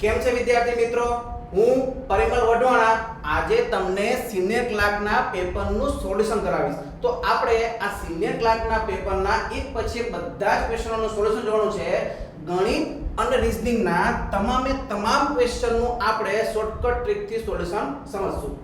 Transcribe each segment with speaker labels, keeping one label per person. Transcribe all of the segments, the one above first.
Speaker 1: કેમ છે વિદ્યાર્થી મિત્રો, હું પરિમલ વઢવાણા આજે તમને સિનિયર ક્લાર્કના પેપરનું સોલ્યુશન કરાવીશ. તો આપણે આ સિનિયર ક્લાર્કના પેપરના એક પછી એક બધા જ ક્વેશ્ચનોનું સોલ્યુશન જોવાનું છે. ગણિત અને રીઝનિંગના તમામે તમામ ક્વેશ્ચનનું આપણે શોર્ટકટ ટ્રીકથી સોલ્યુશન સમજશું.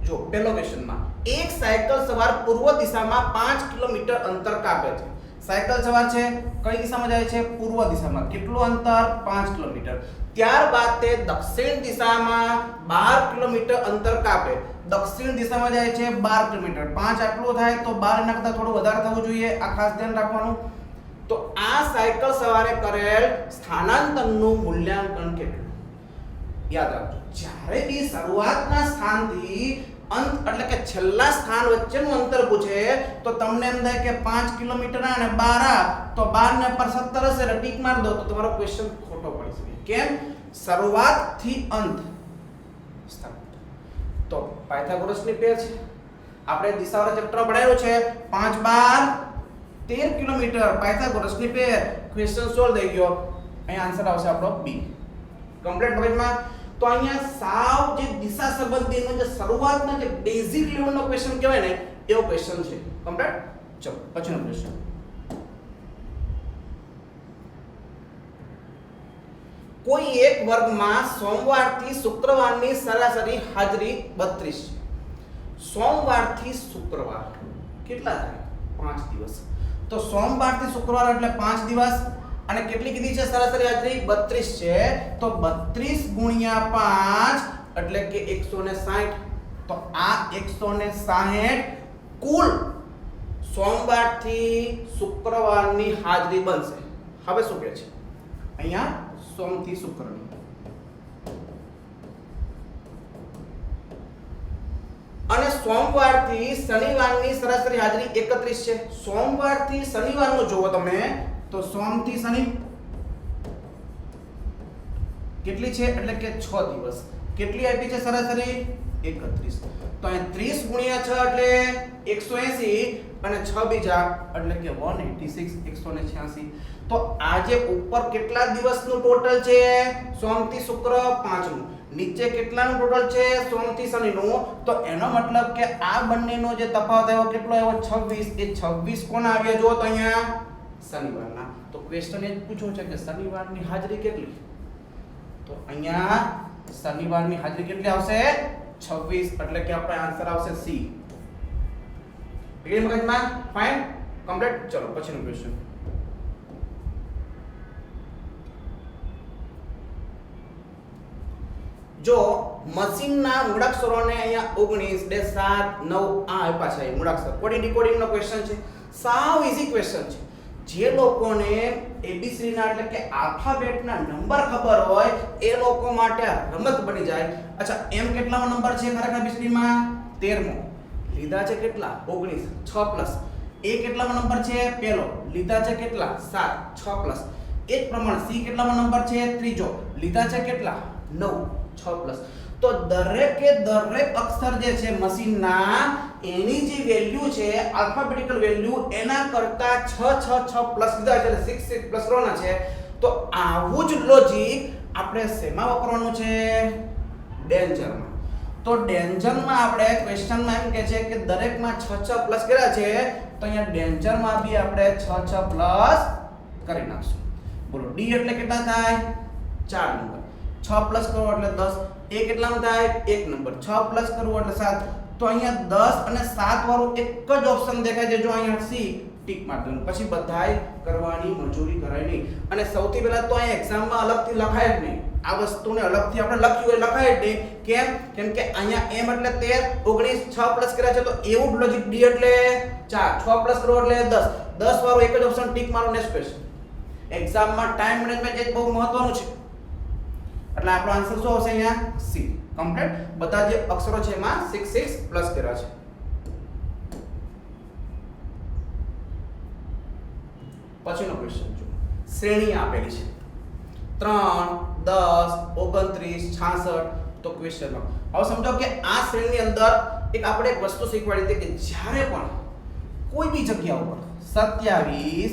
Speaker 1: જો પહેલો ક્વેશ્ચનમાં એક સાયકલ સવાર પૂર્વ દિશામાં 5 કિલોમીટર અંતર કાપે છે. સાયકલ સવાર છે, કઈ દિશામાં જાય છે? પૂર્વ દિશામાં. કેટલું અંતર? 5 કિલોમીટર. ત્યારબાદ તે દક્ષિણ દિશામાં 12 કિલોમીટર અંતર કાપે. દક્ષિણ દિશામાં જાય છે 12 કિલોમીટર. 5 આટલું થાય તો 12 એના કરતાં થોડું વધારે થવું જોઈએ. આ ખાસ ધ્યાન રાખવાનું. તો આ સાયકલ સવારે કરેલ સ્થાનાંતરનું મૂલ્યાંકન કેટલું? યાદ રાખજો, જ્યારે બી શરૂઆતના સ્થાનથી અંત એટલે કે છેલ્લા સ્થાન વચ્ચેનું અંતર પૂછે તો તમને એમ થાય કે 5 કિલોમીટર અને 12 તો 12 ને પર 17 હશે એટલે ટીક માર દો તો તમારો ક્વેશ્ચન ખોટો પડી શકે. કેમ? શરૂઆત થી અંત સ્થાન. તો પાયથાગોરસની પેર છે, આપણે દિશાવાળા ચેપ્ટર ભણાવ્યું છે. 5 12 13 કિલોમીટર પાયથાગોરસની પેર. ક્વેશ્ચન સોલ્વ થઈ ગયો. અહીંયા આન્સર આવશે આપણો બી. કમ્પ્લીટ મગજમાં. તો અહીંયા સાવ જે દિશા સંબંધીનો જે શરૂઆતનો જે બેઝિક લેવલનો ક્વેશ્ચન કહેવાય ને એવો ક્વેશ્ચન છે. કમ્પ્લીટ. ચલો પછીનો ક્વેશ્ચન. કોઈ એક વર્ગમાં સોમવારથી શુક્રવારની સરાસરી હાજરી 32 છે. સોમવારથી શુક્રવાર કેટલા થાય? 5 દિવસ. તો સોમવારથી શુક્રવાર એટલે 5 દિવસ. અને કેટલી કીધી છે સરાસરી હાજરી? 32 છે. તો 32 ગુણ્યા 5 એટલે કે 160. તો આ 160 કુલ સોમવારથી શુક્રવારની હાજરી બનશે. હવે શું કહે છે અહીંયા? સોમથી શુક્રની. અને સોમવારથી શનિવારની સરાસરી હાજરી 31 છે. સોમવારથી શનિવારનું જોવો તમે તો સોમથી શનિ કેટલી છે એટલે કે 6 દિવસ. કેટલી આપી છે સરાસરી? 31. તો અહીં 30 ગુણ્યા 6 એટલે 180 અને 6 બીજા એટલે કે 186 186. તો આજે ઉપર કેટલા દિવસનું ટોટલ છે? સોમથી શુક્ર 5નું. નીચે કેટલાનું ટોટલ છે? સોમથી શનિનું. તો એનો મતલબ કે આ બંનેનો જે તફાવત આવ્યો કેટલો આવ્યો? 26. એ 26 કોના આવ્યા જુઓ તો અહીંયા? શનિવારના. તો ક્વેશ્ચન એ જ પૂછ્યો છે કે શનિવારની હાજરી કેટલી? તો અહીંયા શનિવારની હાજરી કેટલી આવશે? 26. એટલે કે આપણો આન્સર આવશે સી. ક્લિયર મગજમાં? ફાઇન. કમ્પ્લીટ. ચલો પછીનો ક્વેશ્ચન. જો મશીનના મૂળાક્ષરોને અહીંયા 19 7 9 આ આપ્યા છે મૂળાક્ષર. કોડિંગ ડીકોડિંગનો ક્વેશ્ચન છે. સાવ ઈઝી ક્વેશ્ચન છે. જે લોકોને ABCD ના એટલે કે આલ્ફાબેટના નંબર ખબર હોય એ લોકો માટે રમત બની જાય. અચ્છા, એમ કેટલામો નંબર છે ખરેખર ABCD માં? 13મો. લીધા છે કેટલા? 19. 6 પ્લસ. એ કેટલામો નંબર છે? પહેલો. લીધા છે કેટલા? 7. 6 પ્લસ. એ જ પ્રમાણે સી કેટલામો નંબર છે? ત્રીજો. લીધા છે કેટલા? 9. 6 પ્લસ. તો દરેકે દરેક અક્ષર જે છે મશીનના એની જે વેલ્યુ છે આલ્ફાબેટિકલ વેલ્યુ એના કરતા 6 પ્લસ લીધા છે એટલે 6 પ્લસ કરવાના છે. તો આવું જ લોજિક આપણે શેમાં વાપરવાનું છે? ડેન્જરમાં. તો ડેન્જરમાં આપણે ક્વેશ્ચનમાં એમ કહે છે કે દરેકમાં 6 પ્લસ કર્યા છે તો અહીંયા ડેન્જરમાં બી આપણે 6 પ્લસ કરી નાખશું. બોલો ડી એટલે કેટલા થાય? 4 નંબર. 6 પ્લસ કરો એટલે 10. એ કેટલામાં થાય? 1 નંબર. 6 પ્લસ કરવું એટલે 7. તો અહીંયા 10 અને 7 વાળું એક જ ઓપ્શન દેખાય છે. જો અહીંયા સી ટીક માર દો. પછી બધાય કરવાની મજૂરી કરાય નહીં. અને સૌથી પહેલા તો અહીંયા એક્ઝામમાં અલગથી લખાય જ નહીં. આ વસ્તુને અલગથી આપણે લખ્યું હોય લખાય જ નહીં. કેમ કે અહીંયા m એટલે 13 19 6 પ્લસ કર્યા છે તો એવું જ લોજિક d એટલે 4 6 પ્લસ કરો એટલે 10 10 વાળું એક જ ઓપ્શન ટીક મારો. Next question. એક્ઝામમાં ટાઈમ મેનેજમેન્ટ એ બહુ મહત્વનું છે. એટલે આપણો આન્સર શું આવશે અહીંયા? સી. કમ્પ્લીટ. બધા જે અક્ષરો છે એમાં 6 પ્લસ કર્યા છે. પછીનો ક્વેશ્ચન જો શ્રેણી આપેલી છે 3 10 29 66 તો ક્વેશ્ચન હવે સમજો કે આ શ્રેણીની અંદર એક આપણે એક વસ્તુ શીખવાડી હતી કે જ્યારે પણ કોઈ બી જગ્યા ઉપર 27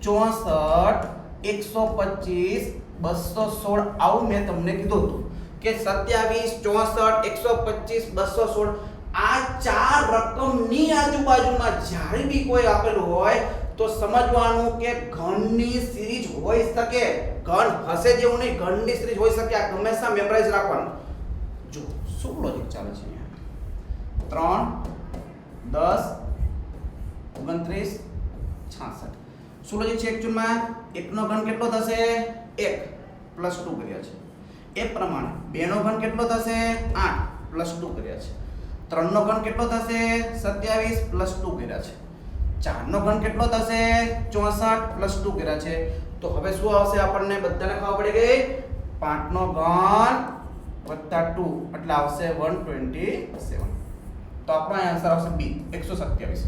Speaker 1: 64 125 216 આવું મેં તમને કીધું હતું કે 27 64 125 216 આ ચાર રકમની આજુબાજુમાં જ્યારે બી કોઈ આપેલું હોય તો સમજવાનું કે ઘનની સિરીઝ હોઈ શકે, ઘન હશે જેવું નહીં, ઘનની સિરીઝ હોઈ શકે. આ હંમેશા મેમરાઇઝ રાખવાનું. જો શું લોજિક ચાલે છે અહીંયા 3 10 29 66 શું લોજિક છે એકચ્યુઅલમાં? 1 નો ઘન કેટલો થશે? 1 પ્લસ 2 કર્યા છે. એ પ્રમાણે 2 નો ઘન કેટલો થશે? 8 પ્લસ 2 કર્યા છે. 3 નો ઘન કેટલો થશે? 27 પ્લસ 2 કર્યા છે. 4 નો ઘન કેટલો થશે? 64 પ્લસ 2 કર્યા છે. તો હવે શું આવશે? આપણને બધાને ખબર પડી ગઈ. 5 નો ઘન વત્તા 2 એટલે આવશે 127. તો આપણો આન્સર આવશે બી 127.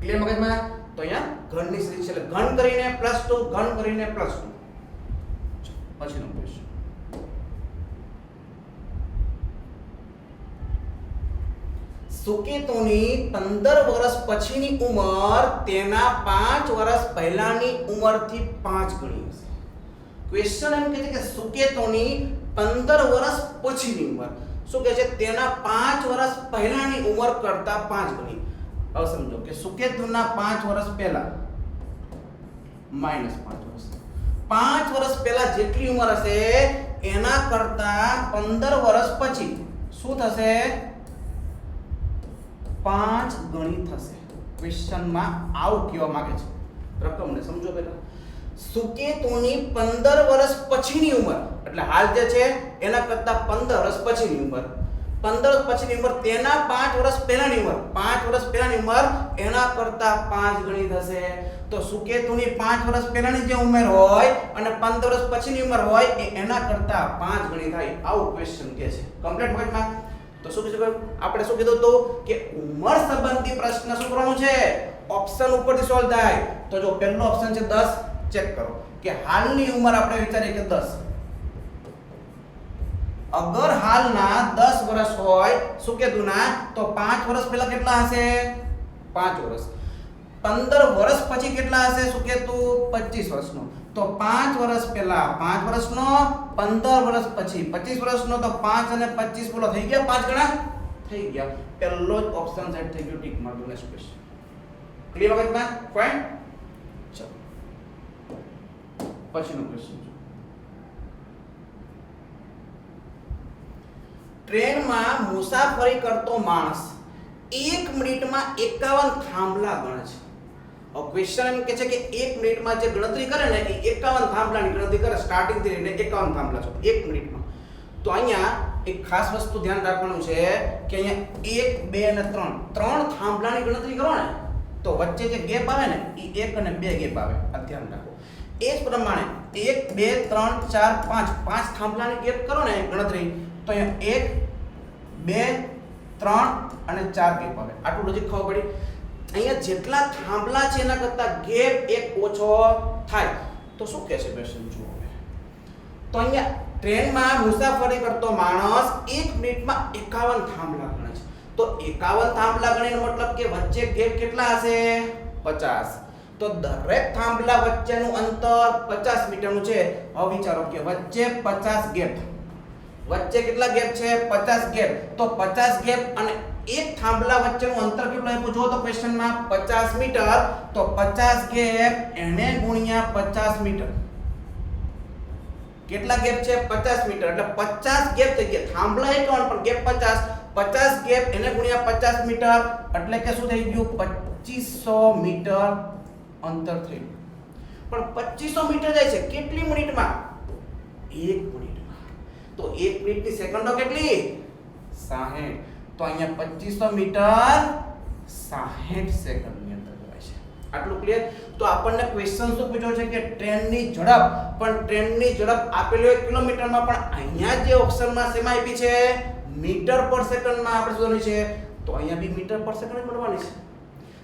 Speaker 1: ક્લિયર મગજમાં? તો અહીંયા ઘનની સિરીઝ છે એટલે ઘન કરીને +2, ઘન કરીને +2. પછીનો ક્વેશ્ચન સુકેતુની 15 વર્ષ પછીની ઉંમર તેના 5 વર્ષ પહેલાની ઉંમરથી 5 ગણી હશે. ક્વેશ્ચન એમ કહે છે કે સુકેતુની 15 વર્ષ પછીની ઉંમર શું કહે છે? તેના 5 વર્ષ પહેલાની ઉંમર કરતા 5 ગણી. હવે સમજો કે સુકેતુના 5 વર્ષ પહેલા -5 વર્ષ, 5 વર્ષ પહેલા જેટલી ઉંમર હશે એના કરતા 15 વર્ષ પછી શું થશે? 5 ગણી થશે. ક્વેશ્ચનમાં આવું કહેવા માંગે છે. રકમને સમજો પહેલા. સુકેતુની 15 વર્ષ પછીની ઉંમર એટલે હાલ જે છે એના કરતા 15 વર્ષ પછીની ઉંમર, 15 વર્ષ પછીની ઉંમર તેના 5 વર્ષ પહેલાની ઉંમર, 5 વર્ષ પહેલાની ઉંમર એના કરતા 5 ગણી થશે. તો સુકેતુની 5 વર્ષ પહેલાની જે ઉંમર હોય અને 15 વર્ષ પછીની ઉંમર હોય એ એના કરતા 5 ગણી થાય. આવું ક્વેશ્ચન કહે છે. કમ્પ્લીટ મગજમાં? તો શું કીધું? આપણે શું કીધું હતું કે ઉંમર સંબંધી પ્રશ્ન શું કરવાનું છે? ઓપ્શન ઉપરથી સોલ્વ થાય. તો જો પહેલો ઓપ્શન છે 10, ચેક કરો કે હાલની ઉંમર આપણે વિચારીએ કે 10. અગર હાલના 10 વર્ષ હોય સુકેતુના તો 5 વર્ષ પહેલા કેટલા હશે? 5 વર્ષ. 15 વર્ષ પછી કેટલા હશે સુકેતુ? 25 વર્ષનો. તો 5 વર્ષ પહેલા 5 વર્ષનો, 15 વર્ષ પછી 25 વર્ષનો. તો 5 અને 25 બોલો થઈ ગયા 5 ગણા થઈ ગયા. પહેલો જ ઓપ્શન સેટ થઈ ગયો. ટીક માર દો. Next question. ક્લિયર વગરમાં? ફાઇન. ચલો પછીનો ક્વેશ્ચન. ટ્રેનમાં મુસાફરી કરતો માણસ 1 મિનિટમાં 51 થાંભલા ગણે છે. હવે ક્વેશ્ચન એમ કે છે કે 1 મિનિટમાં જે ગણતરી કરે ને એ 51 થાંભલાની ગણતરી કરે. સ્ટાર્ટિંગ થી લઈને 51 થાંભલા છે 1 મિનિટમાં. તો અહીંયા એક ખાસ વસ્તુ ધ્યાન રાખવાનું છે કે અહીંયા 1 2 અને 3 થાંભલાની ગણતરી કરો ને તો વચ્ચે જે ગેપ આવે ને એ 1 અને 2 ગેપ આવે. આ ધ્યાન રાખો. એ જ પ્રમાણે 1 2 3 4 5 થાંભલાની ગેપ કરો ને ગણતરી તો અહીંયા 1 2 3 અને 4 ગેપ આવે. આટલું લોજિક ખબર પડી? અહીંયા જેટલા થાંભલા છે એના કરતા ગેપ એક ઓછો થાય. તો શું કહે છે ક્વેશ્ચન જુઓ. તો અહીંયા ટ્રેનમાં મુસાફરી કરતો માણસ 1 મિનિટમાં 51 થાંભલા ગણે છે. તો 51 થાંભલા ગણીનો મતલબ કે વચ્ચે ગેપ કેટલા હશે? 50. તો દરેક થાંભલા વચ્ચેનું અંતર 50 મીટરનું છે. હવે વિચારો કે વચ્ચે 50 ગેપ, વચ્ચે કેટલા ગેપ છે? 50 ગેપ. તો 50 ગેપ અને એક થાંભલા વચ્ચેનું અંતર કેટલું આપ્યું જો તો ક્વેશ્ચનમાં 50 મીટર. તો 50 ગેપ એને ગુણ્યા 50 મીટર. કેટલા ગેપ છે? 50 મીટર. એટલે 50 ગેપ થઈ ગયા. થાંભલા 51 પણ ગેપ 50. 50 ગેપ એને ગુણ્યા 50 મીટર એટલે કે શું થઈ ગયું? 2500 મીટર અંતર થયું. પણ 2500 મીટર જાય છે કેટલી મિનિટમાં? 1 મિનિટમાં. તો 1 મિનિટની સેકન્ડો કેટલી? 60. તો અહીંયા 2500 મીટર 60 સેકન્ડની અંદર કરાય છે. આટલું ક્લિયર? તો આપણને ક્વેશ્ચન શું પૂછ્યો છે કે ટ્રેનની ઝડપ, પણ ટ્રેનની ઝડપ આપેલી હોય કિલોમીટરમાં, પણ અહીંયા જે ઓપ્શનમાં શેમાં આપી છે? મીટર પર સેકન્ડમાં આપણે શોધવાની છે. તો અહીંયા બી મીટર પર સેકન્ડ મળવાની છે.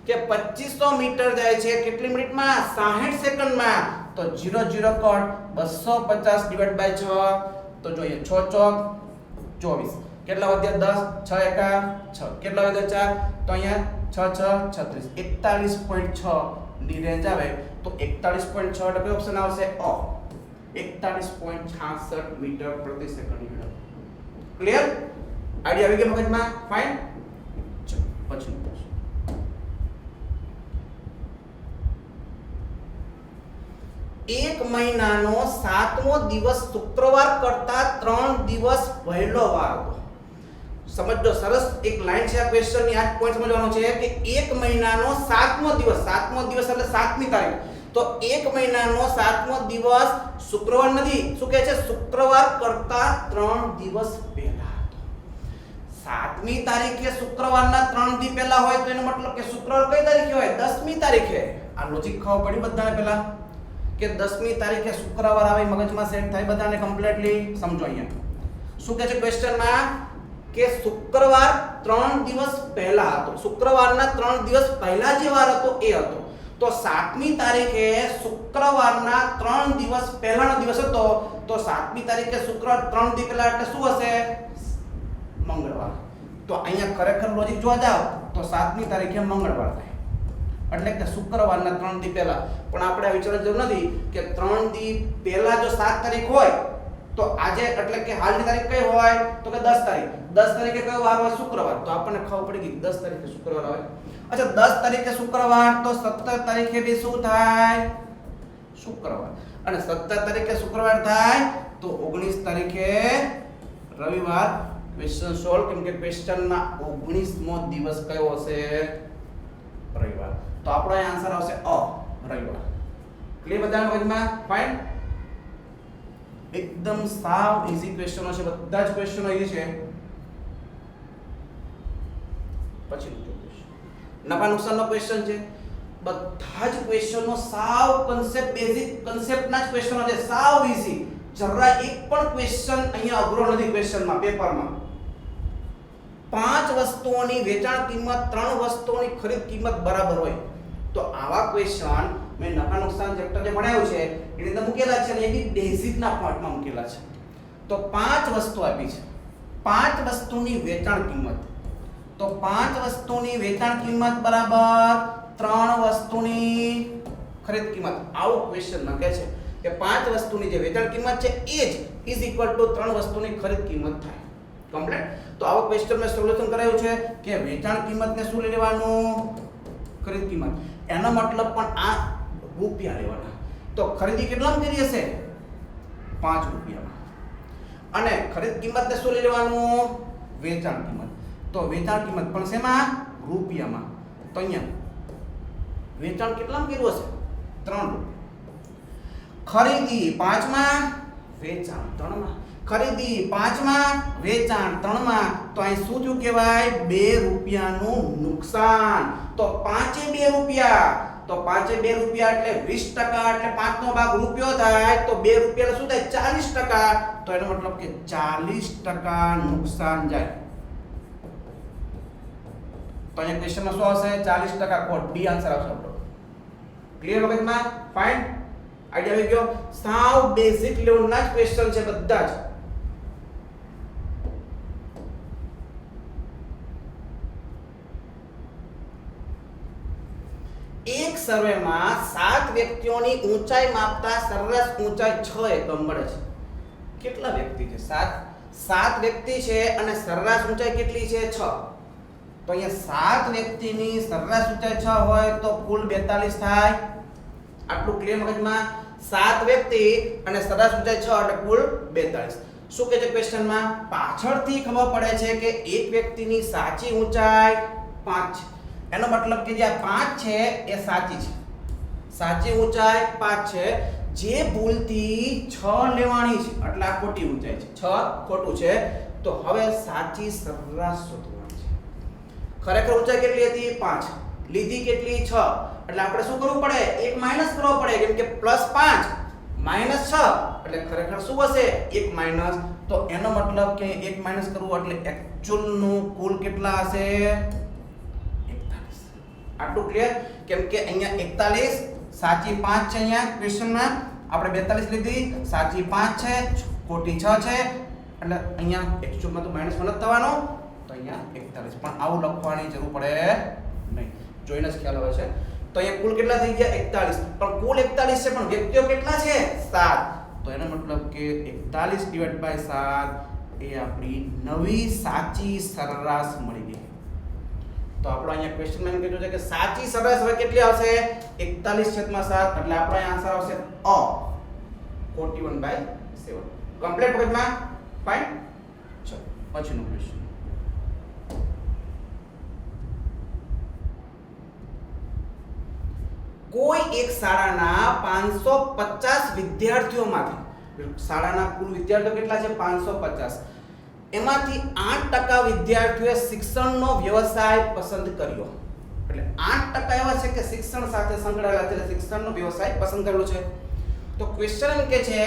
Speaker 1: કે 2500 મીટર જાય છે કેટલી મિનિટમાં 60 સેકન્ડમાં તો 0 0 કટ 250 ડિવાઇડ બાય 6 તો જોઈએ 6 ચોક 24 કેટલા વધ્યા 10 6 એકા 6 કેટલા વધ્યા 4 તો અહીંયા 6 6 36 41.6 ની રેન્જ આવે તો 41.6 એટલે કયો ઓપ્શન આવશે અ 41.66 મીટર પ્રતિ સેકન્ડ મેળવો ક્લિયર આઈડિયા આવી ગયો મગજમાં ફાઇન ચલો પછીનું પ્રશ્ન એક મહિનાનો 7મો દિવસ શુક્રવાર કરતા 3 દિવસ પહેલો વાર હતો સમજો સરસ એક લાઈન છે આ ક્વેશ્ચન ની આ પોઈન્ટ સમજવાનો છે કે એક મહિનાનો 7મો દિવસ એટલે 7મી તારીખ તો એક મહિનાનો 7મો દિવસ શુક્રવાર નથી શું કહે છે શુક્રવાર કરતા 3 દિવસ પહેલા હતો 7મી તારીખે શુક્રવારના 3 દી પહેલા હોય તો એનો મતલબ કે શુક્રવાર કઈ તારીખે હોય 10મી તારીખે આ લોજિક ખબર પડી બધાને પહેલા કે 10મી તારીખે શુક્રવાર આવે મગજમાં સેટ થાય બધાને કમ્પ્લીટલી સમજો અહીંયા શું કહે છે ક્વેશ્ચનમાં કે શુક્રવાર 3 દિવસ પહેલા હતો શુક્રવારના 3 દિવસ પહેલા જે વાર હતો એ હતો તો 7મી તારીખે શુક્રવારના 3 દિવસ પહેલાનો દિવસ હતો તો 7મી તારીખે શુક્રવાર 3 દિવસ પહેલા એટલે શું હશે મંગળવાર તો અહીંયા ખરેખર લોજિક જોવા જાવ તો 7મી તારીખે મંગળવાર થાય એટલે કે શુક્રવારના 3 દી પહેલા પણ આપણે વિચારવાની જરૂર નથી કે 3 દી પહેલા જો 7 તારીખ હોય તો આજે એટલે કે હાલની તારીખ કઈ હોય તો કે 10 તારીખ 10 તારીખે કયો વાર હોય શુક્રવાર તો આપણને ખબર પડી ગઈ 10 તારીખે શુક્રવાર આવે અચ્છા 10 તારીખે શુક્રવાર તો 17 તારીખે બી શું થાય શુક્રવાર અને 17 તારીખે શુક્રવાર થાય તો 19 તારીખે રવિવાર ક્વેશ્ચન સોલ્વ કેમ કે ક્વેશ્ચનમાં 19મો દિવસ કયો હશે રવિવાર તો આપણો આન્સર આવશે અ રવિવાર ક્લિયર બધાના મગજમાં ફાઇન એકદમ સાવ ઈઝી ક્વેશ્ચનો છે બધા જ ક્વેશ્ચનો ઈઝી છે પછીનું નફા નુકસાનનો ક્વેશ્ચન છે બધા જ ક્વેશ્ચનો સાવ કન્સેપ્ટ બેઝિક કન્સેપ્ટના જ ક્વેશ્ચનો છે સાવ ઈઝી જરા એક પણ ક્વેશ્ચન અહીંયા અઘરો નથી ક્વેશ્ચનમાં પેપરમાં 5 વસ્તુઓની વેચાણ કિંમત 3 વસ્તુઓની ખરીદ કિંમત બરાબર હોય તો આવા ક્વેશ્ચન મેં નફા નુકસાન ચેપ્ટર જે ભણાવ્યું છે એની અંદર મૂકેલા છે અને એ બી બેઝિકના પાર્ટમાં મૂકેલા છે તો 5 વસ્તુ આપી છે 5 વસ્તુની વેચાણ કિંમત તો 5 વસ્તુની વેચાણ કિંમત બરાબર 3 વસ્તુની ખરીદ કિંમત આવો ક્વેશ્ચન લખે છે કે 5 વસ્તુની જે વેચાણ કિંમત છે એ જ ઇઝ ઇક્વલ ટુ 3 વસ્તુની ખરીદ કિંમત થાય કમ્પ્લીટ તો આવો ક્વેશ્ચન મેં સોલ્યુશન કરાયું છે કે વેચાણ કિંમતને શું લઈ લેવાનું ખરીદ કિંમત એનો મતલબ પણ આ રૂપિયા લેવાના તો ખરીદી કેટલામાં કરી હશે 5 રૂપિયામાં અને ખરીદ કિંમતને શું લઈ લેવાનું વેચાણ કિંમત તો વેચાણ કિંમત પણ શેમાં રૂપિયામાં તો અહીંયા વેચાણ કેટલામાં કર્યું હશે 3 રૂપિયા ખરીદી 5 માં વેચાણ 3 માં ખરીદી 5 માં વેચાણ 3 માં તો અહીં શું થયું કહેવાય 2 રૂપિયાનું નુકસાન તો 5 એ 2 રૂપિયા તો 5 એ 2 રૂપિયા એટલે 20% એટલે 5 નો ભાગ રૂપિયો થાય તો 2 રૂપિયા શું થાય 40% તો એનો મતલબ કે 40% નુકસાન જાય તો અહીંયા ક્વેશ્ચનમાં શું આવશે 40% ખોટ ડી આન્સર આવશે આપણો ક્લિયર મગજમાં ફાઇન આઈડિયા આવી ગયો સાવ બેઝિક લેવલના જ ક્વેશ્ચન છે બધા જ એક સર્વેમાં 7 વ્યક્તિઓની ઊંચાઈ માપતા સરેરાશ ઊંચાઈ 6 એકમ મળે છે કેટલા વ્યક્તિ છે 7 વ્યક્તિ છે અને સરેરાશ ઊંચાઈ કેટલી છે 6 તો અહીંયા 7 વ્યક્તિની સરેરાશ ઊંચાઈ 6 હોય તો કુલ 42 થાય આટલું ક્લિયર મગજમાં 7 વ્યક્તિ અને સરેરાશ ઊંચાઈ 6 એટલે કુલ 42 શું કહે છે ક્વેશ્ચનમાં પાછળથી ખબર પડે છે કે એક વ્યક્તિની સાચી ઊંચાઈ 5 છે એનો મતલબ કે જે આ 5 છે એ સાચી છે સાચી ઊંચાઈ 5 છે જે ભૂલથી 6 લેવાની છે એટલે આ ખોટી ઊંચાઈ છે 6 ખોટું છે તો હવે સાચી સરેરાશ શોધવાની છે ખરેખર ઊંચાઈ કેટલી હતી 5 લીધી કેટલી 6 એટલે આપણે શું કરવું પડે એક માઈનસ કરવો પડે કેમ કે +5 -6 એટલે ખરેખર શું હશે એક માઈનસ તો એનો મતલબ કે એક માઈનસ કરવું એટલે એક્ચ્યુઅલ નું કુલ કેટલા હશે આટલું ક્લિયર? કેમ કે અહીંયા 41 સાચી 5 છે, અહીંયા ક્વેશ્ચનમાં આપણે 42 લીધી, સાચી 5 છે, ખોટી 6 છે, એટલે અહીંયા એકચ્યુઅલમાં તો -1 જ થવાનો, તો અહીંયા 41. પણ આવું લખવાની જરૂર પડે નહીં, જોઈને જ ખ્યાલ આવે છે. તો અહીંયા કુલ કેટલા થઈ ગયા? 41. પણ કુલ 41 છે, પણ વ્યક્તિઓ કેટલા છે? 7. તો એનો મતલબ કે 41/7 એ આપણી નવી સાચી સરેરાશ મળી ગઈ. તો આપણો અહીંયા ક્વેશ્ચનમાં એમ કીધું છે કે સાચી સરેરાશ હવે કેટલી આવશે? 41/7, એટલે આપણો આન્સર આવશે અ 41/7. કમ્પ્લીટ મગજમાં? ફાઇન. ચલો પછીનો ક્વેશ્ચન. કોઈ એક શાળાના 550 વિદ્યાર્થીઓમાંથી, શાળાના કુલ વિદ્યાર્થીઓ કેટલા છે? 550. એમાંથી 8% વિદ્યાર્થીઓએ શિક્ષણનો વ્યવસાય પસંદ કર્યો. એટલે 8% એવા છે કે શિક્ષણ સાથે સંકળાયેલા છે, શિક્ષણનો વ્યવસાય પસંદ કરેલો છે. તો ક્વેશ્ચન એમ કે છે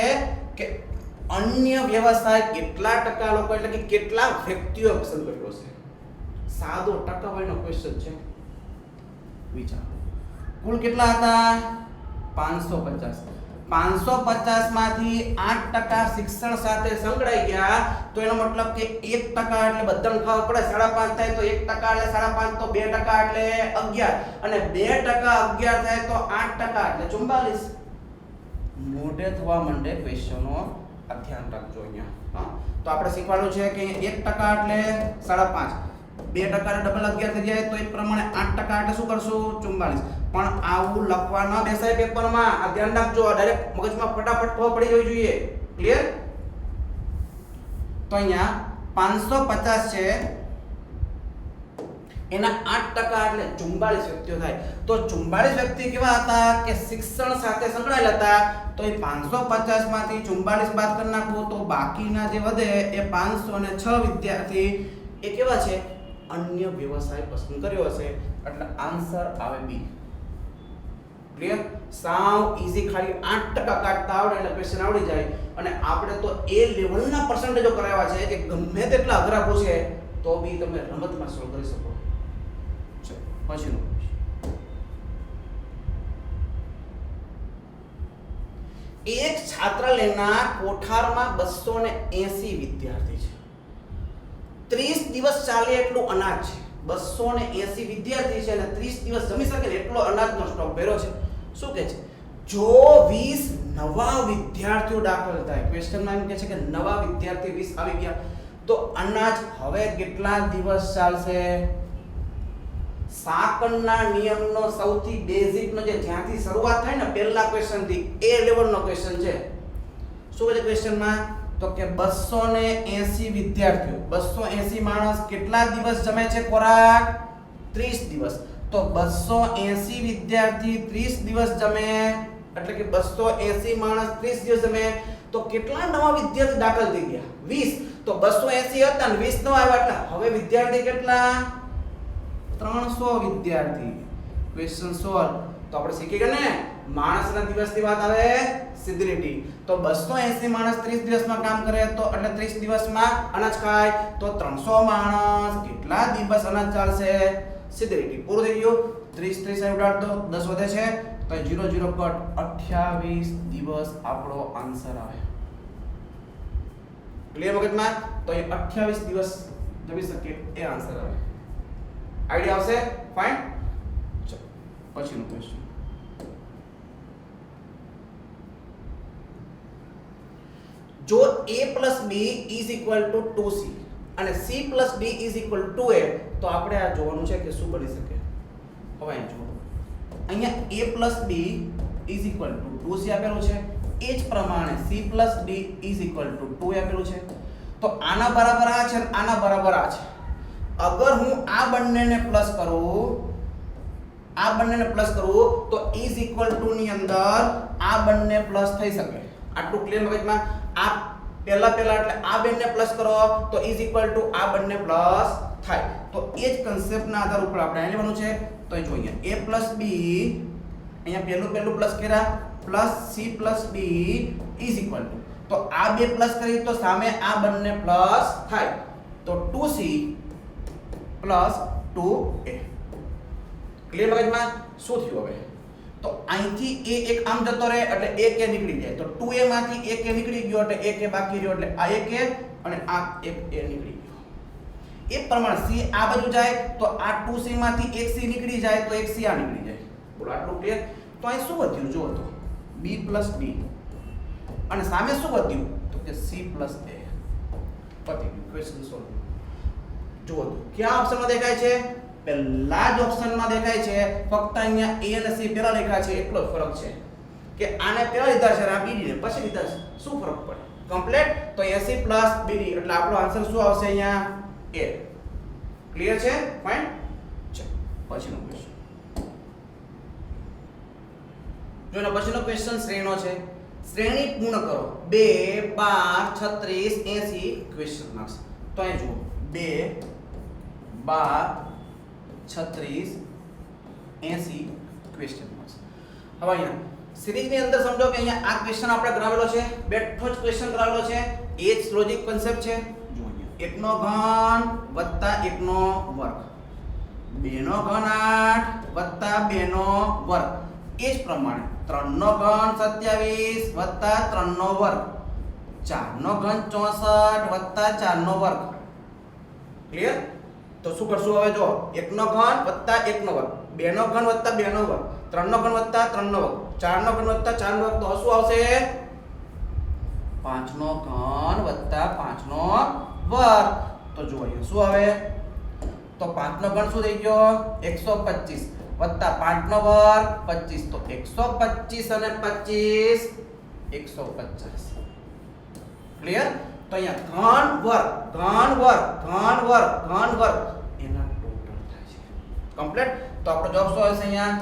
Speaker 1: કે અન્ય વ્યવસાય કેટલા ટકા લોકો, એટલે કે કેટલા વ્યક્તિઓએ પસંદ કર્યો છે? સાદો ટકાવારીનો ક્વેશ્ચન છે. વિચારો. કુલ કેટલા હતા? 550. 550 માંથી 8% શિક્ષણ સાથે સંકળાઈ ગયા, તો એનો મતલબ કે 1% એટલે બધાને ખબર પડે 5.5 થાય તો 1% એટલે 5.5, તો 2% એટલે 11, અને 2% 11 થાય તો 8% એટલે 44. મોઢે થવા માંડે ક્વેશ્ચનો, આ ધ્યાન રાખજો અહીંયા. હા, તો આપણે શીખવાનું છે કે 1% એટલે 5.5, 2% ડબલ 11 થઈ જાય, તો એ પ્રમાણે 8% એટલે શું કરશું? 44. પણ આવું લખવા ન બેસાય પેપરમાં, આ ધ્યાન રાખજો. ડાયરેક્ટ મગજમાં ફટાફટ ખબર પડી જવી જોઈએ. ક્લિયર? તો અહીંયા 550 છે, એના 8% એટલે 44 વ્યક્તિઓ થાય. તો 44 વ્યક્તિ કેવા હતા કે શિક્ષણ સાથે સંકળાયેલા હતા. તો એ 550 માંથી 44 બાદ કરી નાખો, તો બાકીના જે વધે એ 506 વિદ્યાર્થી એ કેવા છે? અન્ય વ્યવસાય પસંદ કર્યો હશે. એટલે આન્સર આવે બી. ક્લિયર? સાવ ઈઝી, ખાલી 8% કાઢતા આવડે એટલે ક્વેશ્ચન આવડી જાય. અને આપણે તો એ લેવલના પર્સન્ટેજો કરાવ્યા છે કે ગમે તેટલા અઘરા પૂછે તો બી તમે રમતમાં સોલ્વ કરી શકો. ચલો પછીનો. એક છાત્રાલયના કોઠારમાં 280 વિદ્યાર્થી છે. 30 દિવસ ચાલે એટલું અનાજ છે. 280 વિદ્યાર્થી છે અને 30 દિવસ જમી શકે એટલો અનાજનો સ્ટોક ભર્યો છે. શું કહે છે? જો 20 નવા વિદ્યાર્થીઓ દાખલ થાય, ક્વેશ્ચનમાં એમ કહે છે કે નવા વિદ્યાર્થી 20 આવી ગયા, તો અનાજ હવે કેટલા દિવસ ચાલશે? સાકળના નિયમનો સૌથી બેઝિકનો જે જ્યાંથી શરૂઆત થાય ને પહેલા ક્વેશ્ચનથી, એ લેવલનો ક્વેશ્ચન છે. શું કહે છે ક્વેશ્ચનમાં? તો કે 280 વિદ્યાર્થીઓ, 280 માણસ કેટલા દિવસ જમે છે ખોરાક? 30 દિવસ. તો 280 વિદ્યાર્થી 30 દિવસ જમે, એટલે કે 280 માણસ 30 દિવસ જમે, તો કેટલા નવા વિદ્યાર્થી દાખલ થઈ ગયા? 20. તો 280 હતા ને 20 નવા આવ્યા, એટલે હવે વિદ્યાર્થી કેટલા? 300 વિદ્યાર્થી. Question solve. તો આપણે શીખી ગયા ને, માણસના દિવસની વાત આવે સીધી લીટી. તો 280 માણસ 30 દિવસમાં કામ કરે, તો એટલે 30 દિવસમાં અનાજ ખાય, તો 300 માણસ કેટલા દિવસ અનાજ ચાલશે? સીધી લીટી. પૂરું થઈ ગયું. 30 30 ઉડાડ દો, 10 વધે છે તો 0 0 કટ, 28 દિવસ આપણો આન્સર આવે. ક્લિયર મગજમાં? તો એ 28 દિવસ જમી શકે એ આન્સર આવે. આઈડિયા આવશે? ફાઇન. ચલો પછીનો ક્વેશ્ચન. જો a + b = 2c અને c + d = 2a, તો આપણે આ જોવાનું છે કે શું બની શકે. હવે અહીં જુઓ, અહીંયા a + b = 2c આપેલું છે, એ જ પ્રમાણે c + d = 2a આપેલું છે. તો આના બરાબર આ છે અને આના બરાબર આ છે. અગર હું આ બંનેને પ્લસ કરું, તો = ની અંદર આ બંને પ્લસ થઈ શકે. આટલું ક્લિયર મગજમાં? આ પહેલા એટલે આ બંને પ્લસ કરો તો = આ બંને પ્લસ થાય. તો એ જ કન્સેપ્ટના આધાર ઉપર આપણે અહીં લેવાનું છે. તો એ જોઈએ, a + b, અહીંયા પહેલું પ્લસ કર્યા, પ્લસ c + d = તો આ બે પ્લસ કરી તો સામે આ બંને પ્લસ થાય. તો 2c + 2a. ક્લિયર મગજમાં? શું થયું હવે? તો અહીંથી a એક આમ જતો રહે એટલે એક a નીકળી જાય, તો 2a માંથી એક a નીકળી ગયો એટલે એક a બાકી રહ્યો, એટલે આ એક a અને આ એક a નીકળી ગયો. એ પ્રમાણે c આ બાજુ જાય તો આ 2c માંથી એક c નીકળી જાય તો એક c આ નીકળી જાય. બોલો આટલું ક્લિયર? તો અહીં શું વધ્યું જુઓ તો b + d અને સામે શું વધ્યું તો કે c + a. પતી ગયું, ક્વેશ્ચન સોલ્વ. જુઓ તો કયા ઓપ્શનમાં દેખાય છે? પહેલા જ ઓપ્શનમાં દેખાય છે. ફક્ત અહીંયા a અને c પહેલા લખ્યા છે એટલો જ ફરક છે કે આને પહેલા લીધા છે અને આ bd ને પછી લીધા છે. શું ફરક પડે? કમ્પ્લીટ. તો અહીંયા c + bd એટલે આપણો આન્સર શું આવશે? અહીંયા a. ક્લિયર છે? ફાઇન. ચલો પછીનો ક્વેશ્ચન જો. એનો પછીનો ક્વેશ્ચન શ્રેણીનો છે. શ્રેણી પૂર્ણ કરો. 2 12 36 80 ક્વેશ્ચન માર્ક્સ. તો અહીં જુઓ 2 12 36 80 ક્વેશ્ચન માર્ક્સ. હવે અહીંયા સિરીઝની અંદર સમજો કે અહીંયા આ ક્વેશ્ચન આપણે કરાવેલો છે, બેઠો જ ક્વેશ્ચન કરાવેલો છે, એ જ લોજિક કોન્સેપ્ટ છે. જો અહીંયા 1 નો ઘન + 1 નો વર્ગ, 2 નો ઘન 8 + 2 નો વર્ગ, એ જ પ્રમાણે 3 નો ઘન 27 + 3 નો વર્ગ, 4 નો ઘન 64 + 4 નો વર્ગ. ક્લિયર? તો શું કરશું હવે? જો 1 નો ઘન + 1 નો વર્ગ, 2 નો ઘન + 2 નો વર્ગ, 3 નો ઘન + 3 નો વર્ગ, 4 નો ઘન + 4 નો વર્ગ, તો શું આવશે? 5 નો ઘન + 5 નો વર્ગ. તો જો અહીંયા શું આવે? તો 5 નો ઘન શું થઈ ગયો? 125 + 5 નો વર્ગ 25, તો 125 અને 25 150. ક્લિયર? તો અહીંયા ઘન વર્ગ એના ટોટલ થાય છે. કમ્પ્લીટ. તો આપણો જવાબ શું આવશે? અહીંયા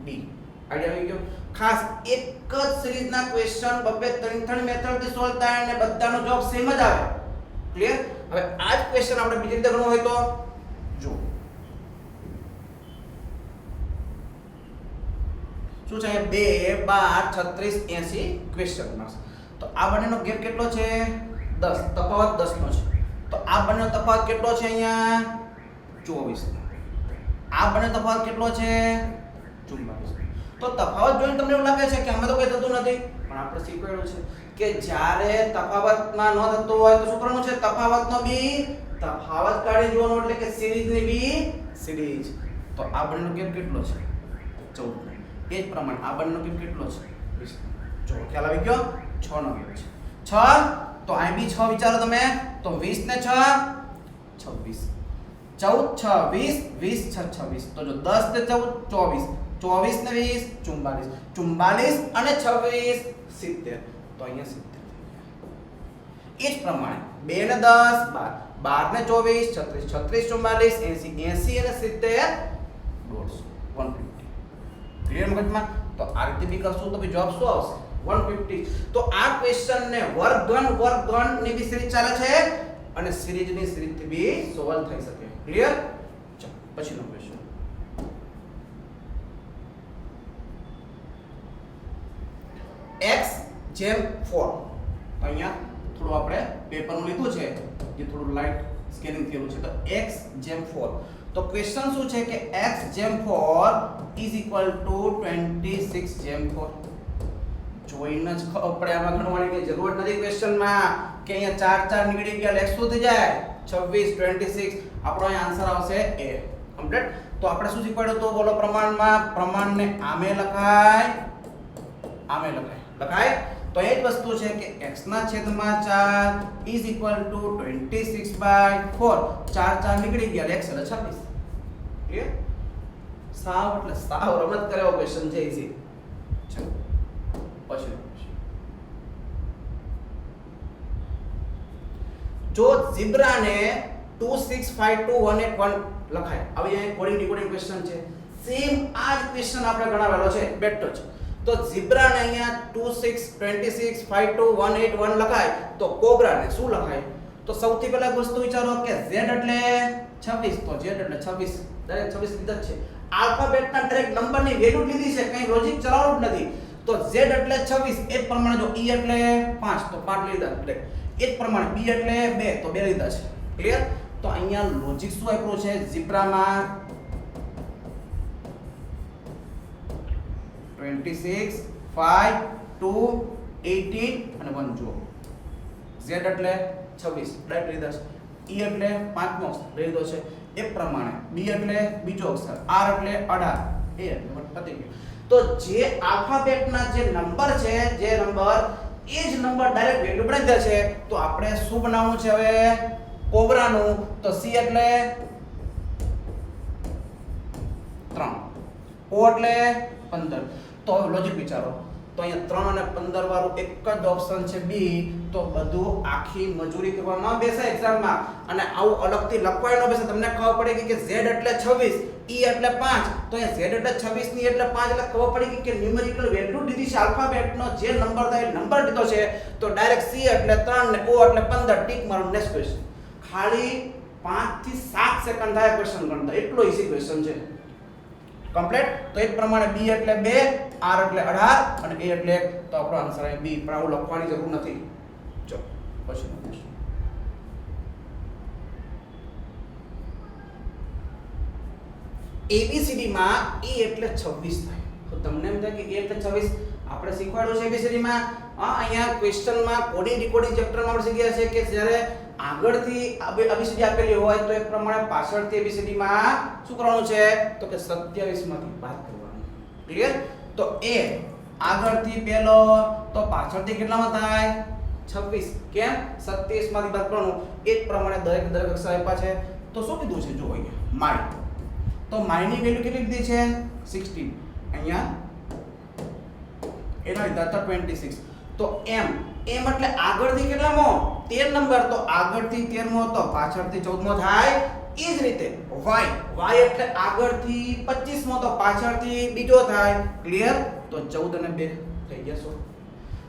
Speaker 1: ડી. આઈડિયા આવી ગયો? ખાસ એક જ સિરીઝના ક્વેશ્ચન બબે ત્રણ મેથડથી સોલ્વ થાય અને બધાનો જવાબ સેમ જ આવે. ક્લિયર? હવે આ જ ક્વેશ્ચન આપણે બીજી રીતે ગણવો હોય તો જો શું છે? 2 12 36 80 ક્વેશ્ચન માર્ક્સ. તો આ બંનેનો ગેપ કેટલો છે? 10. તફાવત 10 નો છે. તો આ બંનેનો તફાવત કેટલો છે? અહીંયા 24. આ બંને તફાવત કેટલો છે? 44. તો તફાવત જોઈને તમને એવું લાગે છે કે આમાં તો કંઈ થતું નથી, પણ આપણે શીખવેલું છે કે જ્યારે તફાવતમાં ન થતું હોય તો શું કરવાનું છે? તફાવતનો બી તફાવત કાઢી જોવાનો, એટલે કે સિરીઝની બી સિરીઝ. તો આ બંનેનો ગેપ કેટલો છે? 14. એ જ પ્રમાણે આ બંનેનો ગેપ કેટલો છે? 20. જો ખ્યાલ આવી ગયો? 6 નો ગેપ છે. 6. તો અહીં બી 6 વિચારો તમે, તો 20 ને 6 26, 14 6 20, 20 6 26. તો જો 10 ને 14 24, 24 ને 20 44, 44 અને 26 70. તો અહીંયા 70. એ જ પ્રમાણે 2 ને 10 12, 12 ને 24 36, 36 44 80, 80 અને 70 150. ક્લિયર મગજમાં? તો આ રીતે બી કરશું તો બી જવાબ શું આવશે? 150. તો આ ક્વેશ્ચન ને વર્ગ ઘન ની બી સિરીઝ ચાલે છે અને સિરીઝની સિરીઝથી બી સોલ્વ થઈ શકે. ક્લિયર? ચલો પછીનો ક્વેશ્ચન. x/4. અહીંયા થોડું આપણે પેપરનું લીધું છે જે થોડું લાઇટ સ્કેનિંગ થયેલું છે. તો x/4. તો ક્વેશ્ચન શું છે કે x/4 = 26/4. જોઈને જ આપણે આમાં ગણવાની કઈ જરૂર નથી ક્વેશ્ચનમાં કે અહીંયા 4 નીકળી ગયા એટલે શું થઈ જાય? 26 26. આપણો અહીં આન્સર આવશે a. કમ્પ્લીટ. તો આપણે શું શીખવાડ્યું તો બોલો? પ્રમાણને આમે લખાય. તો એ જ વસ્તુ છે કે x/4 = 26/4. 4 નીકળી ગયા એટલે x એટલે 26. ક્લિયર? સાવ એટલે સાવ રમત કરેલો ક્વેશ્ચન છે. ઈઝી. ચલો પછી જો ઝીબ્રાને 2652181 લખાય. હવે અહીંયા કોડિંગ ડીકોડિંગ ક્વેશ્ચન છે. સેમ આ જ ક્વેશ્ચન આપણે ગણાવેલો છે બેઠો છે. તો ઝીબ્રાને અહીંયા 26252181 લખાય તો કોબ્રાને શું લખાય? તો સૌથી પહેલા વસ્તુ વિચારો કે z એટલે 26. તો z એટલે 26 ડાયરેક્ટ 26 લીધા છે. આલ્ફાબેટના ડાયરેક્ટ નંબરની વેલ્યુ લીધી છે, કંઈ લોજિક ચલાવવું જ નથી. તો z એટલે 26. એ જ પ્રમાણે જો e એટલે 5 તો 5 લીધા. એટલે એ જ પ્રમાણે b એટલે 2 તો 2 લીધા છે. ક્લિયર? તો અહીંયા લોજિક શું આપ્યું છે? ઝીબ્રામાં 26 5 2 18 અને 1 જુઓ z એટલે 26 ડાયરેક્ટ લીધા છે, e એટલે પાંચમો અક્ષર લીધો છે એ પ્રમાણે, b એટલે બીજો અક્ષર, r એટલે 18, a એટલે પતી ગયું. તો જે આલ્ફાબેટના જે નંબર છે, જે નંબર એ જ નંબર ડાયરેક્ટ વેલ્યુ બનાવી દે છે, તો આપણે શું બનાવવાનું છે હવે કોબરાનું? તો c એટલે 3, o એટલે 15. તો હવે લોજિક વિચારો, તો અહીંયા 3 અને 15 વાળું એક જ ઓપ્શન છે બી, તો બધું આખી મજૂરી કરવામાં બેસે એક્ઝામમાં, અને આવું અલગથી લખવાય ન બેસે. તમને ખબર પડે કે z એટલે 26, e એટલે 5, તો અહીંયા z એટલે 26 ની એટલે 5 એટલે ખબર પડી કે ન્યુમેરિકલ વેલ્યુ દીધી છે, આલ્ફાબેટનો જે નંબર થાય નંબર દીધો છે, તો ડાયરેક્ટ c એટલે 3 ને o એટલે 15 ટીક મારો. Next question. ખાલી 5 થી 7 સેકન્ડ થાય ક્વેશ્ચન ગણતા, એટલો ઈઝી ક્વેશ્ચન છે. કમ્પ્લીટ. તો એ પ્રમાણે b એટલે 2, r એટલે 18 અને a એટલે 1, તો આપણો આન્સર છે b. પણ આવું લખવાની જરૂર નથી. ચલો પછી ABCD માં e એટલે 26 થાય. તો તમને એમ થાય કે e એટલે 26 આપણે શીખવાડ્યું છે ABCD માં. અહીંયા ક્વેશ્ચન માં કોડિંગ ડીકોડિંગ ચેપ્ટર માં આપણે શીખ્યા છે કે જ્યારે આગળથી ABCD આપેલી હોય તો એ પ્રમાણે પાછળથી ABCD માં શું કરવાનું છે? તો કે 27 માંથી બાદ કરવાનું. ક્લિયર? તો a આગળથી પહેલો તો પાછળથી કેટલામાં થાય? 26. કેમ? 27 માંથી બાદ કરવાનું. એ જ પ્રમાણે દરેક અક્ષર આપ્યા છે. તો શું કીધું છે જો અહીંયા માય. તો માયની વેલ્યુ કેટલી લીધી છે? 16. અહીંયા એના લીધા હતા 26. તો m એટલે આગળથી કેટલામો? 13 નંબર. તો આગળથી 13મો હતો, પાછળથી 14મો થાય. એ જ રીતે y એટલે આગળથી 25મો તો પાછળથી બીજો થાય. ક્લિયર? તો 14 અને 2 થઈ ગયા. 16.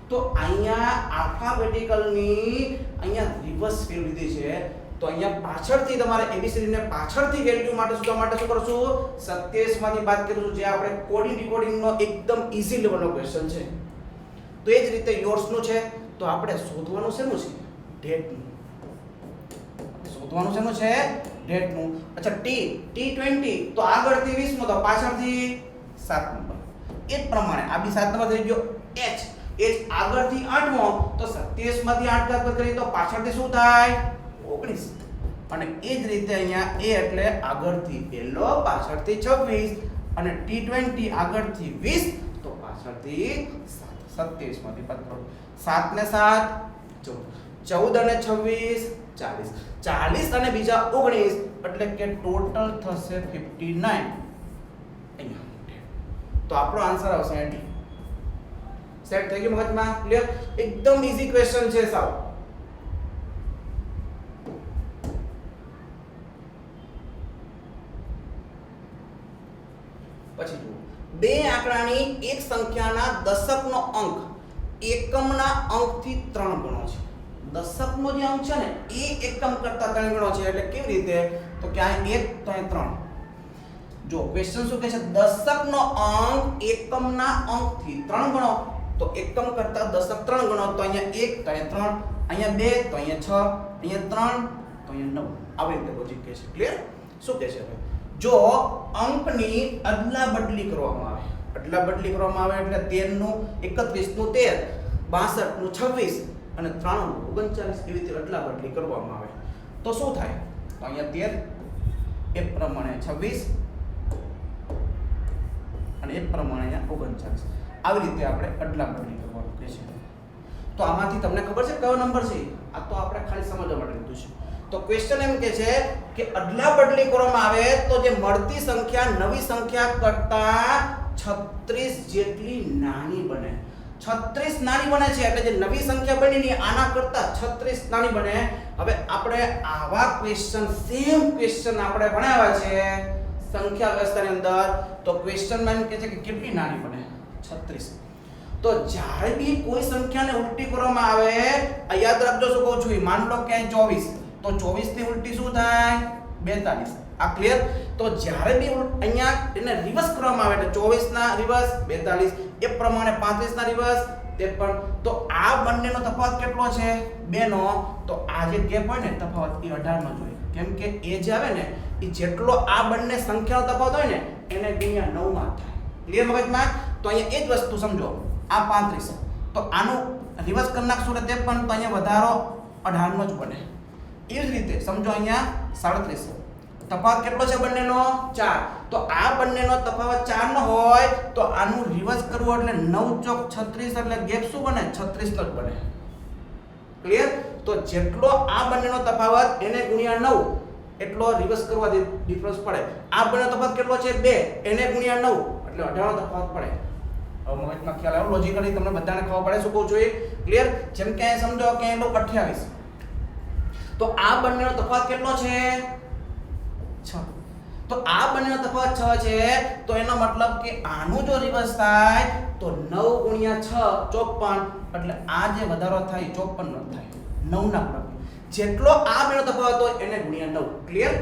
Speaker 1: તો અહીંયા આલ્ફાબેટિકલની અહીંયા રિવર્સ વેલ્યુ લીધી છે. તો અહીંયા પાછળથી તમારે ABCD ને પાછળથી વેલ્યુ માટે શોધવા માટે શું કરશું? 27 માંથી બાદ કરીશું, જે આપણે કોડિંગ ડીકોડિંગ નો એકદમ ઈઝી લેવલનો ક્વેશ્ચન છે. તો એ જ રીતે યોર્સ નું છે. તો આપણે શોધવાનું શેનું છે? ડેટ નું. શોધવાનું શેનું છે? ડેટ નું. અચ્છા T20 તો આગળથી 20મો તો પાછળથી 7 નંબર. એ જ પ્રમાણે આ બી 7 નંબર થઈ ગયો. H આગળથી 8મો તો 27 માંથી 8 બાદ કરીએ તો પાછળથી શું થાય? 19. અને એ જ રીતે અહીંયા a એટલે આગળથી પહેલો, પાછળથી 26, અને T20 આગળથી 20 તો પાછળથી 7. 27 માંથી બાદ કરો. 7 ને 7 14 અને 26 40. 40 અને બીજા 19 એટલે કે ટોટલ થશે 59. અહીંયા તો આપણો આન્સર આવશે D. સેટ થઈ ગયું મગજમાં? ક્લિયર? એકદમ ઈઝી ક્વેશ્ચન છે સાવ. પછી જુઓ, બે આંકડાની એક સંખ્યાના દશકનો અંક એકમના અંકથી 3 ગણો છે. દશકનો જે અંક છે ને એ એકમ કરતા 3 ગણો છે. એટલે કેવી રીતે? તો કે આ 1 તો અહીં 3. જો ક્વેશ્ચન શું કહે છે? દશકનો અંક એકમના અંકથી 3 ગણો. તો એકમ કરતા દશક 3 ગણો. તો અહીંયા 1 તો અહીંયા 3, અહીંયા 2 તો અહીંયા 6, અહીંયા 3 તો અહીંયા 9. આવી રીતે લોજિક કહે છે. ક્લિયર? શું કહે છે હવે? જો અંકની અદલા બદલી કરવામાં આવે, એટલે 13 નું 31 નું 13, 62 નું 26 અને 93 નું 39 એવી રીતે અદલા બદલી કરવામાં આવે તો શું થાય? તો અહીંયા 13 એ પ્રમાણે 26 અને એ પ્રમાણે અહીંયા 39. આવી રીતે આપણે અદલા બદલી કરવાનું કહે છે. તો આમાંથી તમને ખબર છે કયો નંબર છે? આ તો આપણે ખાલી સમજવા માટે લીધું છે. તો ક્વેશ્ચન એમ કે છે કે અદલા બદલી કરવામાં આવે તો જે મળતી સંખ્યા નવી સંખ્યા કરતા 36 જેટલી નાની બને. 36 નાની બને છે એટલે જે નવી સંખ્યા બની ને આના કરતા 36 નાની બને. હવે આપણે આવા ક્વેશ્ચન સેમ ક્વેશ્ચન આપણે ભણાવ્યા છે સંખ્યા વ્યવસ્થાની અંદર. તો ક્વેશ્ચનમાં એમ કહે છે કે કેટલી નાની બને? 36. તો જ્યારે બી કોઈ સંખ્યાને ઉલટી કરવામાં આવે, યાદ રાખજો શું કહું છું. માન લો કે 24 તો 24 ની ઉલટી શું થાય? 42. આ ક્લિયર? તો જ્યારે બી અહીંયા એને રિવર્સ કરવામાં આવે એટલે 24 ના રિવર્સ 42, એ પ્રમાણે 35 ના રિવર્સ 53. તો આ બંનેનો તફાવત કેટલો છે? 2 નો. તો આ જે ગેપ હોય ને તફાવત એ 18 નો જોઈએ. કેમ કે એ જે આવે ને એ જેટલો આ બંને સંખ્યાનો તફાવત હોય ને એને ગુણ્યા 9 માં થાય. ક્લિયર મગજમાં? તો અહીંયા એ જ વસ્તુ સમજો, આ 35 તો આનું રિવર્સ કરી નાખશું એટલે 53 તો અહીંયા વધારો 18 નો જ બને. એ જ રીતે સમજો અહીંયા 37 તફાવત કેટલો છે બંનેનો 4. તો આ બંનેનો તફાવત 4 નો હોય તો આનું રિવર્સ કરવું એટલે 9 ચોક 36 એટલે ગેપ શું બને 36 નો જ બને. ક્લિયર? તો જેટલો આ બંનેનો તફાવત એને ગુણ્યા 9 એટલો રિવર્સ કરવાથી ડિફરન્સ પડે. આ બંનેનો તફાવત કેટલો છે 2 એને ગુણ્યા 9 એટલે 18 નો તફાવત પડે. હવે મગજમાં ખ્યાલ આવ્યો? લોજિકલી તમને બધાને ખબર પડે શું કહું છું એ? ક્લિયર? જેમ કે અહીં સમજો કે એનો 28 તો આ બંનેનો તફાવત કેટલો છે 6. તો આ બંનેનો તફાવત 6 છે તો એનો મતલબ કે આનું જો રિવર્સ થાય તો 9 ગુણ્યા 6 54 એટલે આ જે વધારો થાય 54 નો થાય 9 ના બરાબર. જેટલો આ બેનો તફાવત હોય એને ગુણ્યા 9. ક્લિયર?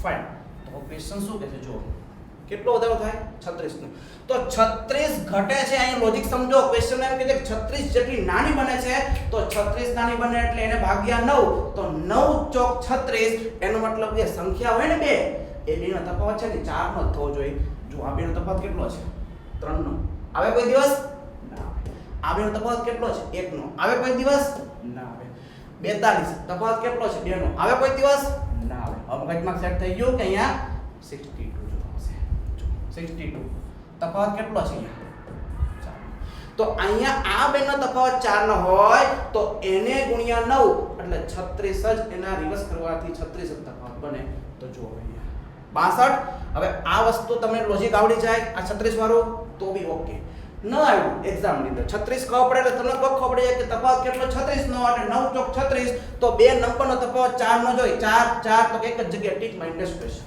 Speaker 1: ફાઇન. તો ક્વેશ્ચન શું કહે છે જો કેટલો વધારો થાય 36 નો. તો 36 ઘટે છે. અહીં લોજિક સમજો. ક્વેશ્ચન એમ કહે છે કે 36 જેટલી નાની બને છે તો 36 નાની બને એટલે એને ભાગ્યા 9 તો 9 ચોક 36 એનો મતલબ કે સંખ્યા હોય ને બે એ બેનો તફાવત છે ને 4 નો થવો જોઈએ. જો આ બેનો તફાવત કેટલો છે 3 નો. આવે કોઈ દિવસ ના આવે. આ બેનો તફાવત કેટલો છે 1 નો. આવે કોઈ દિવસ ના આવે. 42 તફાવત કેટલો છે 2 નો. આવે કોઈ દિવસ ના આવે. હવે મગજમાં સેટ થઈ ગયું કે અહીંયા 62 જો આવશે. 62 તફાવત કેટલો છે અહીંયા 4. તો અહીંયા આ બેનો તફાવત 4 નો હોય તો એને ગુણ્યા 9 એટલે 36 જ એના રિવર્સ કરવાથી 36 જ તફાવત બને. તો જો અહીંયા 62. હવે આ વસ્તુ તમને લોજિક આવડી જાય આ 36 વાળું તો બી ઓકે. ન આવ્યું એક્ઝામ ની અંદર 36 ખબર પડે એટલે તમને ખબર પડી જાય કે તફાવત કેટલો 36 નો એટલે 9 ચોક 36 તો બે નંબરનો તફાવત 4 નો જોઈ 4 4 તો એક જ જગ્યાએ ટીક માઇનસ ક્વેશ્ચન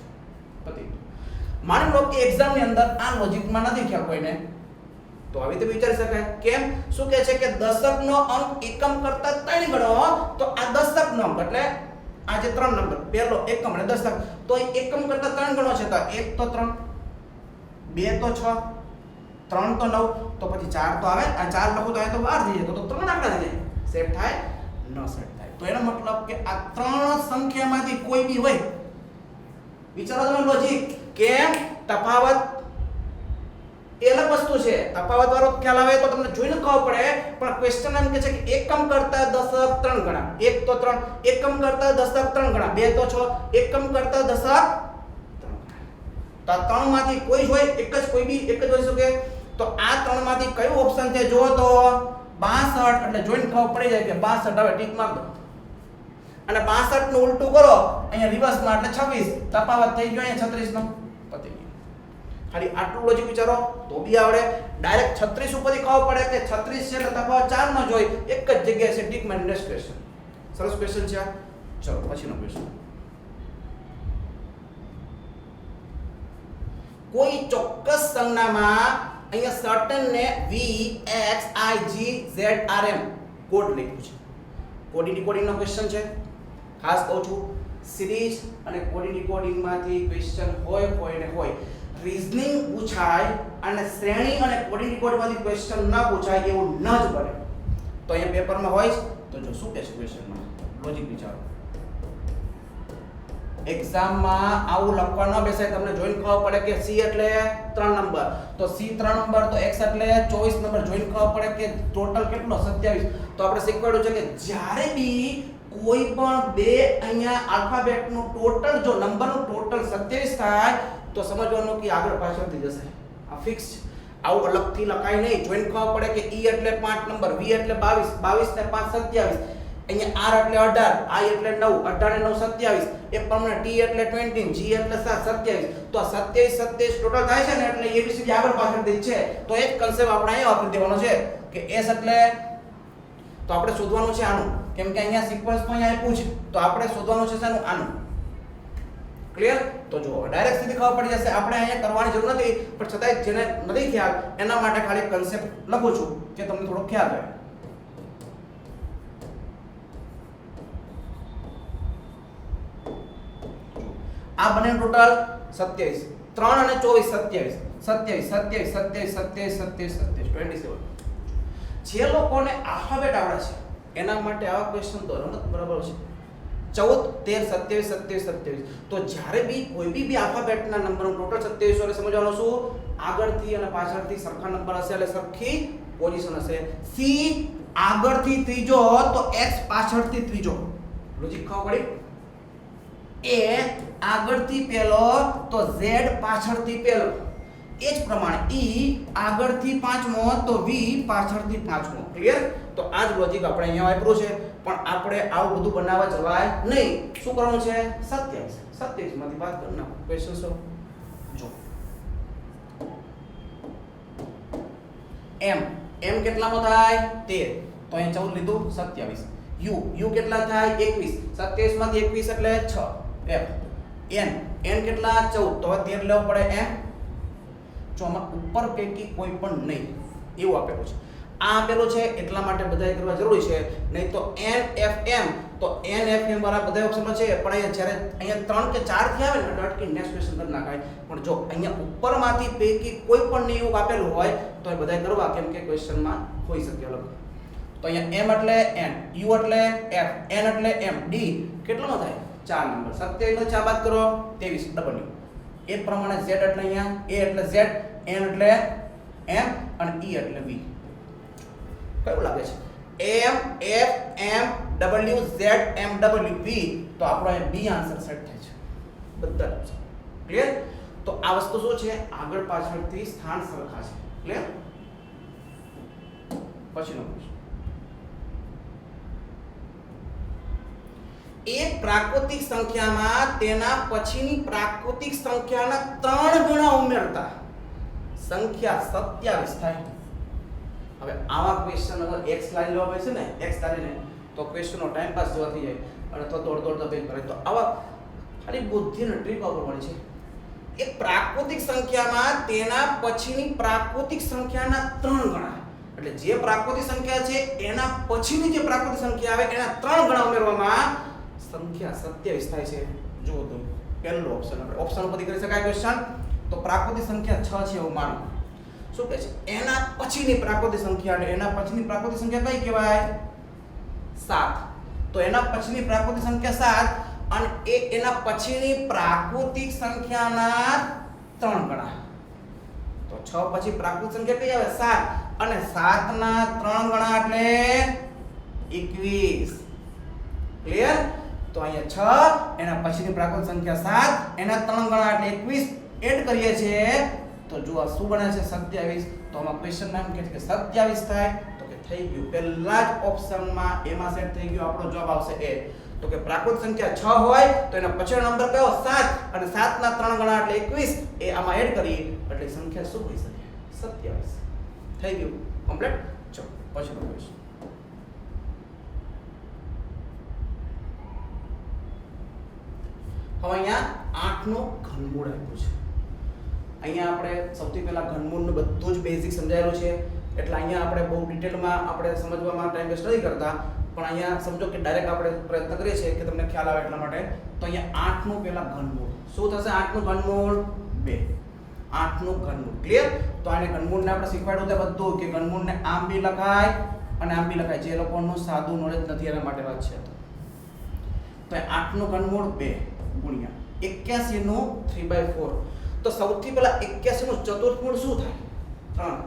Speaker 1: પતી. માની લો કે એક્ઝામ ની અંદર આ લોજિકમાં નથી ખ્યાલ કોઈને તો આવી રીતે વિચારી શકાય. કેમ? શું કહે છે કે દશકનો અંક એકમ કરતા 3 ગણો તો આ દશકનો અંક એટલે આ જે 3 નંબર પહેલો એકમ અને દશક તો એકમ કરતા 3 ગણો છે તો 1 તો 3 2 તો 6 3 તો 9 તો પછી 4 તો આવે. આ 4 લખું તો આ તો બહાર થઈ જાય તો 3 આંકડા થઈ જાય. સેટ થાય ન સેટ થાય. તો એનો મતલબ કે આ 3 સંખ્યામાંથી કોઈ બી હોય. વિચારો તમે લોજિક. કેમ? તફાવત એ અલગ વસ્તુ છે. તફાવત વાળો ખ્યાલ આવે તો તમને જોઈને ખબર પડે પણ ક્વેશ્ચન એમ કહે છે કે એકમ કરતા દશક 3 ગણા. 1 તો 3 એકમ કરતા દશક 3 ગણા. 2 તો 6 એકમ કરતા દશક 3 ગણા. તો આ 3 માંથી કોઈ જ હોય એક જ કોઈ બી એક જ હોઈ શકે. તો આ 3 માંથી કયું ઓપ્શન છે જો તો 62 એટલે જોઈને ખબર પડી જાય કે 62 હવે ટીક માર દો. અને 62 નું ઉલટું કરો અહીંયા રિવર્સમાં એટલે 26 તફાવત થઈ ગયો અહીંયા 36 નો પતી ગયો. ખાલી આટલું લોજિક વિચારો તો બી આવડે. ડાયરેક્ટ 36 ઉપરથી ખબર પડે કે 36 છે એટલે તફાવત 4 નો જોઈ એક જ જગ્યાએ છે ટીક માઇનસ ક્વેશ્ચન. સરસ ક્વેશ્ચન છે આ. ચલો પછીનો ક્વેશ્ચન. કોઈ ચોક્કસ સંજ્ઞામાં અહીંયા સર્ટન ને v x i g z r m code લખ્યું છે. કોડિંગ ડીકોડિંગ નો ક્વેશ્ચન છે. ખાસ કહું છું સિરીઝ અને કોડિંગ ડીકોડિંગ માંથી ક્વેશ્ચન હોય ને હોય. રીઝનિંગ પૂછાય અને શ્રેણી અને કોડિંગ ડીકોડિંગ માંથી ક્વેશ્ચન ના પૂછાય એવું ન જ બને. તો અહીંયા પેપરમાં હોય તો જો શું કહે છે ક્વેશ્ચનમાં લોજિક વિચારો. એક્ઝામમાં આવું લખવા ન બેસાય. તમને જોઈને ખબર પડે કે c એટલે 3 નંબર તો c 3 નંબર તો x એટલે 24 નંબર જોઈને ખબર પડે કે ટોટલ કેટલો 27. તો આપણે શીખવાડ્યું છે કે જ્યારે બી કોઈ પણ બે અહીંયા આલ્ફાબેટનું ટોટલ જો નંબરનું ટોટલ 27 થાય તો સમજવાનું કે આગળ પાછળ થઈ જશે. આ ફિક્સ છે. આવું અલગથી લખાય નહીં. જોઈને ખબર પડે કે e એટલે 5 નંબર, v એટલે 22, 22 ને 5 27, અહીંયા r એટલે 18, i એટલે 9, 18 ને 9 27, એ પ્રમાણે t એટલે 20, g એટલે 7 27. તો આ 27 ટોટલ થાય છે ને એટલે abcd આગળ પાછળ થઈ છે. તો એ જ કન્સેપ્ટ આપણે અહીંયા વાપરી દેવાનો છે કે s એટલે તો આપણે શોધવાનું છે આનું. કેમ કે અહીંયા સિક્વન્સ તો અહીંયા આપ્યું છે તો આપણે શોધવાનું છે શાનું આનું. ક્લિયર? તો જો ડાયરેક્ટ સીધી ખબર પડી જશે. આપણે અહીંયા કરવાની જરૂર નથી પણ છતાંય જેને નથી ખ્યાલ એના માટે ખાલી કન્સેપ્ટ લખું છું કે તમને થોડો ખ્યાલ રહે. આ બંને ટોટલ 27 3 અને 24 27 જે લોકોને આલ્ફાબેટ આવડે છે એના માટે આવા ક્વેશ્ચન તો રમત બરાબર છે. 14, 13, 27, 27. તો જ્યારે બી કોઈ બી આલ્ફાબેટના નંબરનો ટોટલ 27 હોય સમજવાનું શું આગળથી અને પાછળથી સરખા નંબર હશે એટલે સરખી પોઝિશન હશે. સી આગળથી ત્રીજો તો x પાછળથી ત્રીજો. લોજિક ખબર પડી? એ આગળથી પહેલો તો z પાછળથી પહેલો. એ જ પ્રમાણે ઈ આગળથી પાંચમો તો v પાછળથી પાંચમો. ક્લિયર? તો આ જ લોજિક આપણે અહીંયા વાપર્યું છે. પણ આપણે આવું બધું બનાવવા જવાય નહીં. શું કરવાનું છે? 27. 27 માંથી બાદ કરી નાખો. ક્વેશ્ચન સો જો m કેટલામાં થાય? 13. તો અહીંયા 14 લીધું 27. u કેટલા થાય? 21. 27 માંથી 21 એટલે 6. f n કેટલા? 14. તો હવે 13 લેવો પડે m. જો આમાં ઉપર પૈકી કોઈ પણ નહીં એવું આપેલું છે. આ આપેલું છે એટલા માટે બધાએ કરવા જરૂરી છે. નહીં તો nfm તો nfm વાળા બધા ઓપ્શનમાં છે પણ અહીંયા જ્યારે અહીંયા 3 કે 4 થી આવે ને એટલે અટકી નેક્સ્ટ ક્વેશ્ચન કરી નાખાય. પણ જો અહીંયા ઉપરમાંથી પૈકી કોઈ પણ નહીં એવું આપેલું હોય તો એ બધાએ કરવા કેમ કે ક્વેશ્ચનમાં હોઈ શકે અલગ. તો અહીંયા m એટલે n, u એટલે f, n એટલે m, d કેટલાનો થાય? 4 નંબર. 27 નો 4 બાદ કરો 23 w. એ પ્રમાણે z એટલે અહીંયા a એટલે z, n એટલે m અને e એટલે v. કયું લાગે છે? m f m w z m w v. તો આપણો અહીંયા b આન્સર સેટ થાય છે બધા. ક્લિયર? તો આ વસ્તુ શું છે? આગળ પાછળથી સ્થાન સરખા છે. ક્લિયર? પછીનો પ્રશ્ન. એક પ્રાકૃતિક સંખ્યામાં તેના પછીની પ્રાકૃતિક સંખ્યાના 3 ગણા ઉમેરતા સંખ્યા 27 થાય. હવે આવા ક્વેશ્ચન અગર x લાઈન લેવા હોય છે ને x લાઈને તો ક્વેશ્ચનનો ટાઈમ પાસ જેવા થઈ જાય અને તો દોડ પેજ કરે. તો આવા ખાલી બુદ્ધિને ટ્રીક વાપરવાની છે. એક પ્રાકૃતિક સંખ્યામાં તેના પછીની પ્રાકૃતિક સંખ્યાના 3 ગણા એટલે જે પ્રાકૃતિક સંખ્યા છે એના પછીની જે પ્રાકૃતિક સંખ્યા આવે એના 3 ગણા ઉમેરવામાં સંખ્યા 27 થાય છે. જુઓ તો પહેલો ઓપ્શન આપણે ઓપ્શન પરથી કરી શકાય ક્વેશ્ચન. તો પ્રાકૃતિક સંખ્યા 6 છે એવું માનો. શું કહે છે? એના પછીની પ્રાકૃતિક સંખ્યા એટલે એના પછીની પ્રાકૃતિક સંખ્યા કઈ કહેવાય? 7. તો એના પછીની પ્રાકૃતિક સંખ્યા 7 અને એના પછીની પ્રાકૃતિક સંખ્યાના 3 ગણા. તો 6 પછી પ્રાકૃતિક સંખ્યા કઈ આવે? 7 અને 7 ના 3 ગણા એટલે 21. ક્લિયર? તો અહીંયા 6 એના પછીની પ્રાકૃતિક સંખ્યા 7 એના 3 ગણા એટલે 21 એડ કરીએ છીએ તો જો આ શું બને છે? 27. તો આમાં ક્વેશ્ચન નામ કે છે કે 27 થાય. તો કે થઈ ગયું. પહેલા જ ઓપ્શનમાં એમાં સેટ થઈ ગયો. આપણો જવાબ આવશે એ. તો કે પ્રાકૃતિક સંખ્યા 6 હોય તો એના પછીનો નંબર કયો? 7 અને 7 ના 3 ગણા એટલે 21 એ આમાં એડ કરીએ એટલે સંખ્યા શું હોઈ શકે? 27. થઈ ગયું કમ્પ્લીટ. ચલો પછીનો ક્વેશ્ચન. હવે અહીંયા 8 નો ઘનમૂળ આપ્યું છે. અહીંયા આપણે સૌથી પહેલા ઘનમૂળનું બધું જ બેઝિક સમજાયેલું છે એટલે અહીંયા આપણે બહુ ડિટેલમાં આપણે સમજવામાં ટાઈમ વેસ્ટ નથી કરતા. પણ અહીંયા સમજો કે ડાયરેક્ટ આપણે પ્રયત્ન કરીએ છીએ કે તમને ખ્યાલ આવે એટલા માટે. તો અહીંયા 8 નું પહેલા ઘનમૂળ શું થશે? 8 નું ઘનમૂળ 2. 8 નું ઘનમૂળ. ક્લિયર? તો આને ઘનમૂળને આપણે શીખવાડ્યું છે બધું કે ઘનમૂળને આમ બી લખાય અને આમ બી લખાય. જે લોકોનું સાદું નોલેજ નથી એના માટે વાત છે. તો 8 નું ઘનમૂળ 2 ગુણ્યા 81 નું 3/4. તો સૌથી પહેલા 81 નું ચતુર્થમૂળ શું થાય? 3.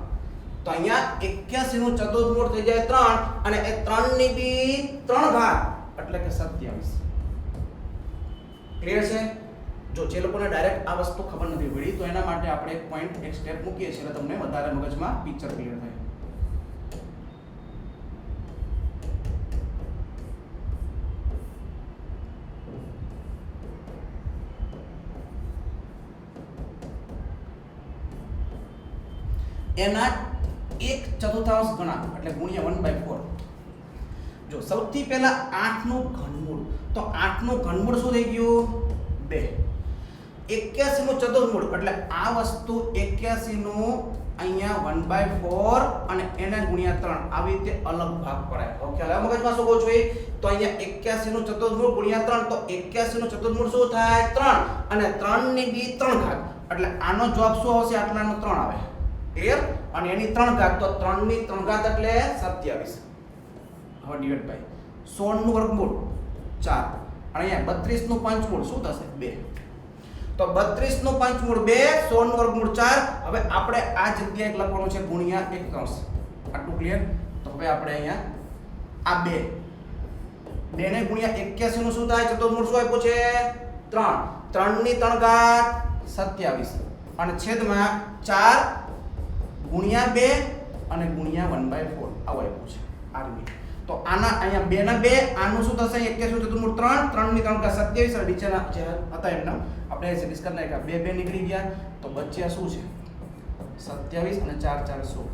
Speaker 1: તો અહીંયા 81 નું ચતુર્થમૂળ થઈ જાય 3 અને એ 3 ની બી 3 ઘાત એટલે કે 27. ક્લિયર છે? જો જે લોકોને ડાયરેક્ટ આ વસ્તુ ખબર નથી પડી તો એના માટે આપણે એક પોઈન્ટ એક સ્ટેપ મૂકીએ છીએ એટલે તમને વધારે મગજમાં પિક્ચર ક્લિયર થાય. એના 1/4 ગણા એટલે ગુણ્યા 1/4. જો સૌથી પહેલા 8 નું ઘનમૂળ. તો 8 નું ઘનમૂળ શું થઈ ગયું? 2. 81 નું ચતુર્થમૂળ એટલે આ વસ્તુ 81 નું અહીંયા 1/4 અને એને ગુણ્યા 3 આવી રીતે અલગ ભાગ પડાય. ઓકે હવે મગજમાં શું કહું છું? તો અહીંયા 81 નું ચતુર્થમૂળ ગુણ્યા 3 તો 81 નું ચતુર્થમૂળ શું થાય? 3 અને 3 ની બી 3 ઘાત એટલે આનો જવાબ શું આવશે? આટલાનો 3 આવે. ક્લિયર? અને એની 3 ઘાત તો 3 ની 3 ઘાત એટલે 27. હવે ડિવાઇડ બાય 16 નું વર્ગમૂળ 4 અને અહીંયા 32 નું પંચમૂળ શું થશે 2. તો 32 નું પંચમૂળ 2, 100 નું વર્ગમૂળ 4. હવે આપણે આ જગ્યાએ લખવાનું છે ગુણ્યા 1 કૌંસ. આટલું ક્લિયર? તો હવે આપણે અહીંયા આ 2 ને ગુણ્યા 81 નું શું થાય? ચતુર્મૂળ શું આપ્યું છે? 3. 3 ની 3 ઘાત 27 અને છેદમાં 4 ગુણ્યા 2 અને ગુણ્યા 1/4 આવું આપ્યું છે આરબી. તો આના અહીંયા 2 ના 2 આનું શું થશે? 81 ચતુર્મૂળ 3, 3 ની 3 ઘાત 27 અને નીચેના જે હતા એમના આપણે એસિડિસ કરી નાખ્યા. 2 2 નીકળી ગયા તો બચ્યા શું છે? 27 અને 4 4 16.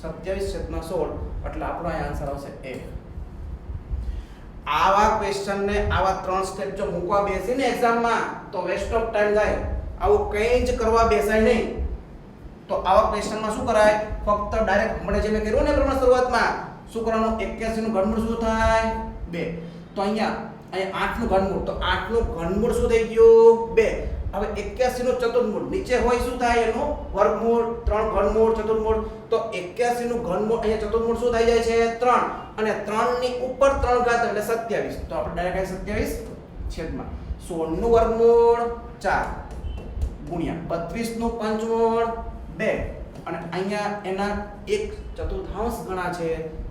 Speaker 1: 27/16 એટલે આપણો અહીંયા આન્સર આવશે A. આવા ક્વેશ્ચન ને આવા 3 સ્ટેપ જો મૂકવા બેસીને એક્ઝામમાં તો વેસ્ટ ઓફ ટાઈમ જાય. આવું કંઈ જ કરવા બેસાય નહીં. તો આવા ક્વેશ્ચનમાં શું કરાય? ફક્ત ડાયરેક્ટ મને જે મેં કર્યું ને પ્રમાણે શરૂઆતમાં શું કરવાનું? 81 નું ઘનમૂળ શું થાય? 2. તો અહીંયા 8 નું ઘનમૂળ, તો 8 નું ઘનમૂળ શું થઈ ગયું? 2. હવે 81 નું ચતુર્મૂળ નીચે હોય શું થાય? એનું વર્ગમૂળ. 3 ઘનમૂળ ચતુર્મૂળ. તો 81 નું ઘનમૂળ અહીંયા ચતુર્મૂળ શું થઈ જાય છે? 3 અને 3 ની ઉપર 3 ઘાત એટલે 27. તો આપણે ડાયરેક્ટ 27 છેદમાં 16 નું વર્ગમૂળ 4 ગુણ્યા 32 નું પંચમૂળ 2 અને અહીંયા એના 1/4 ગણા છે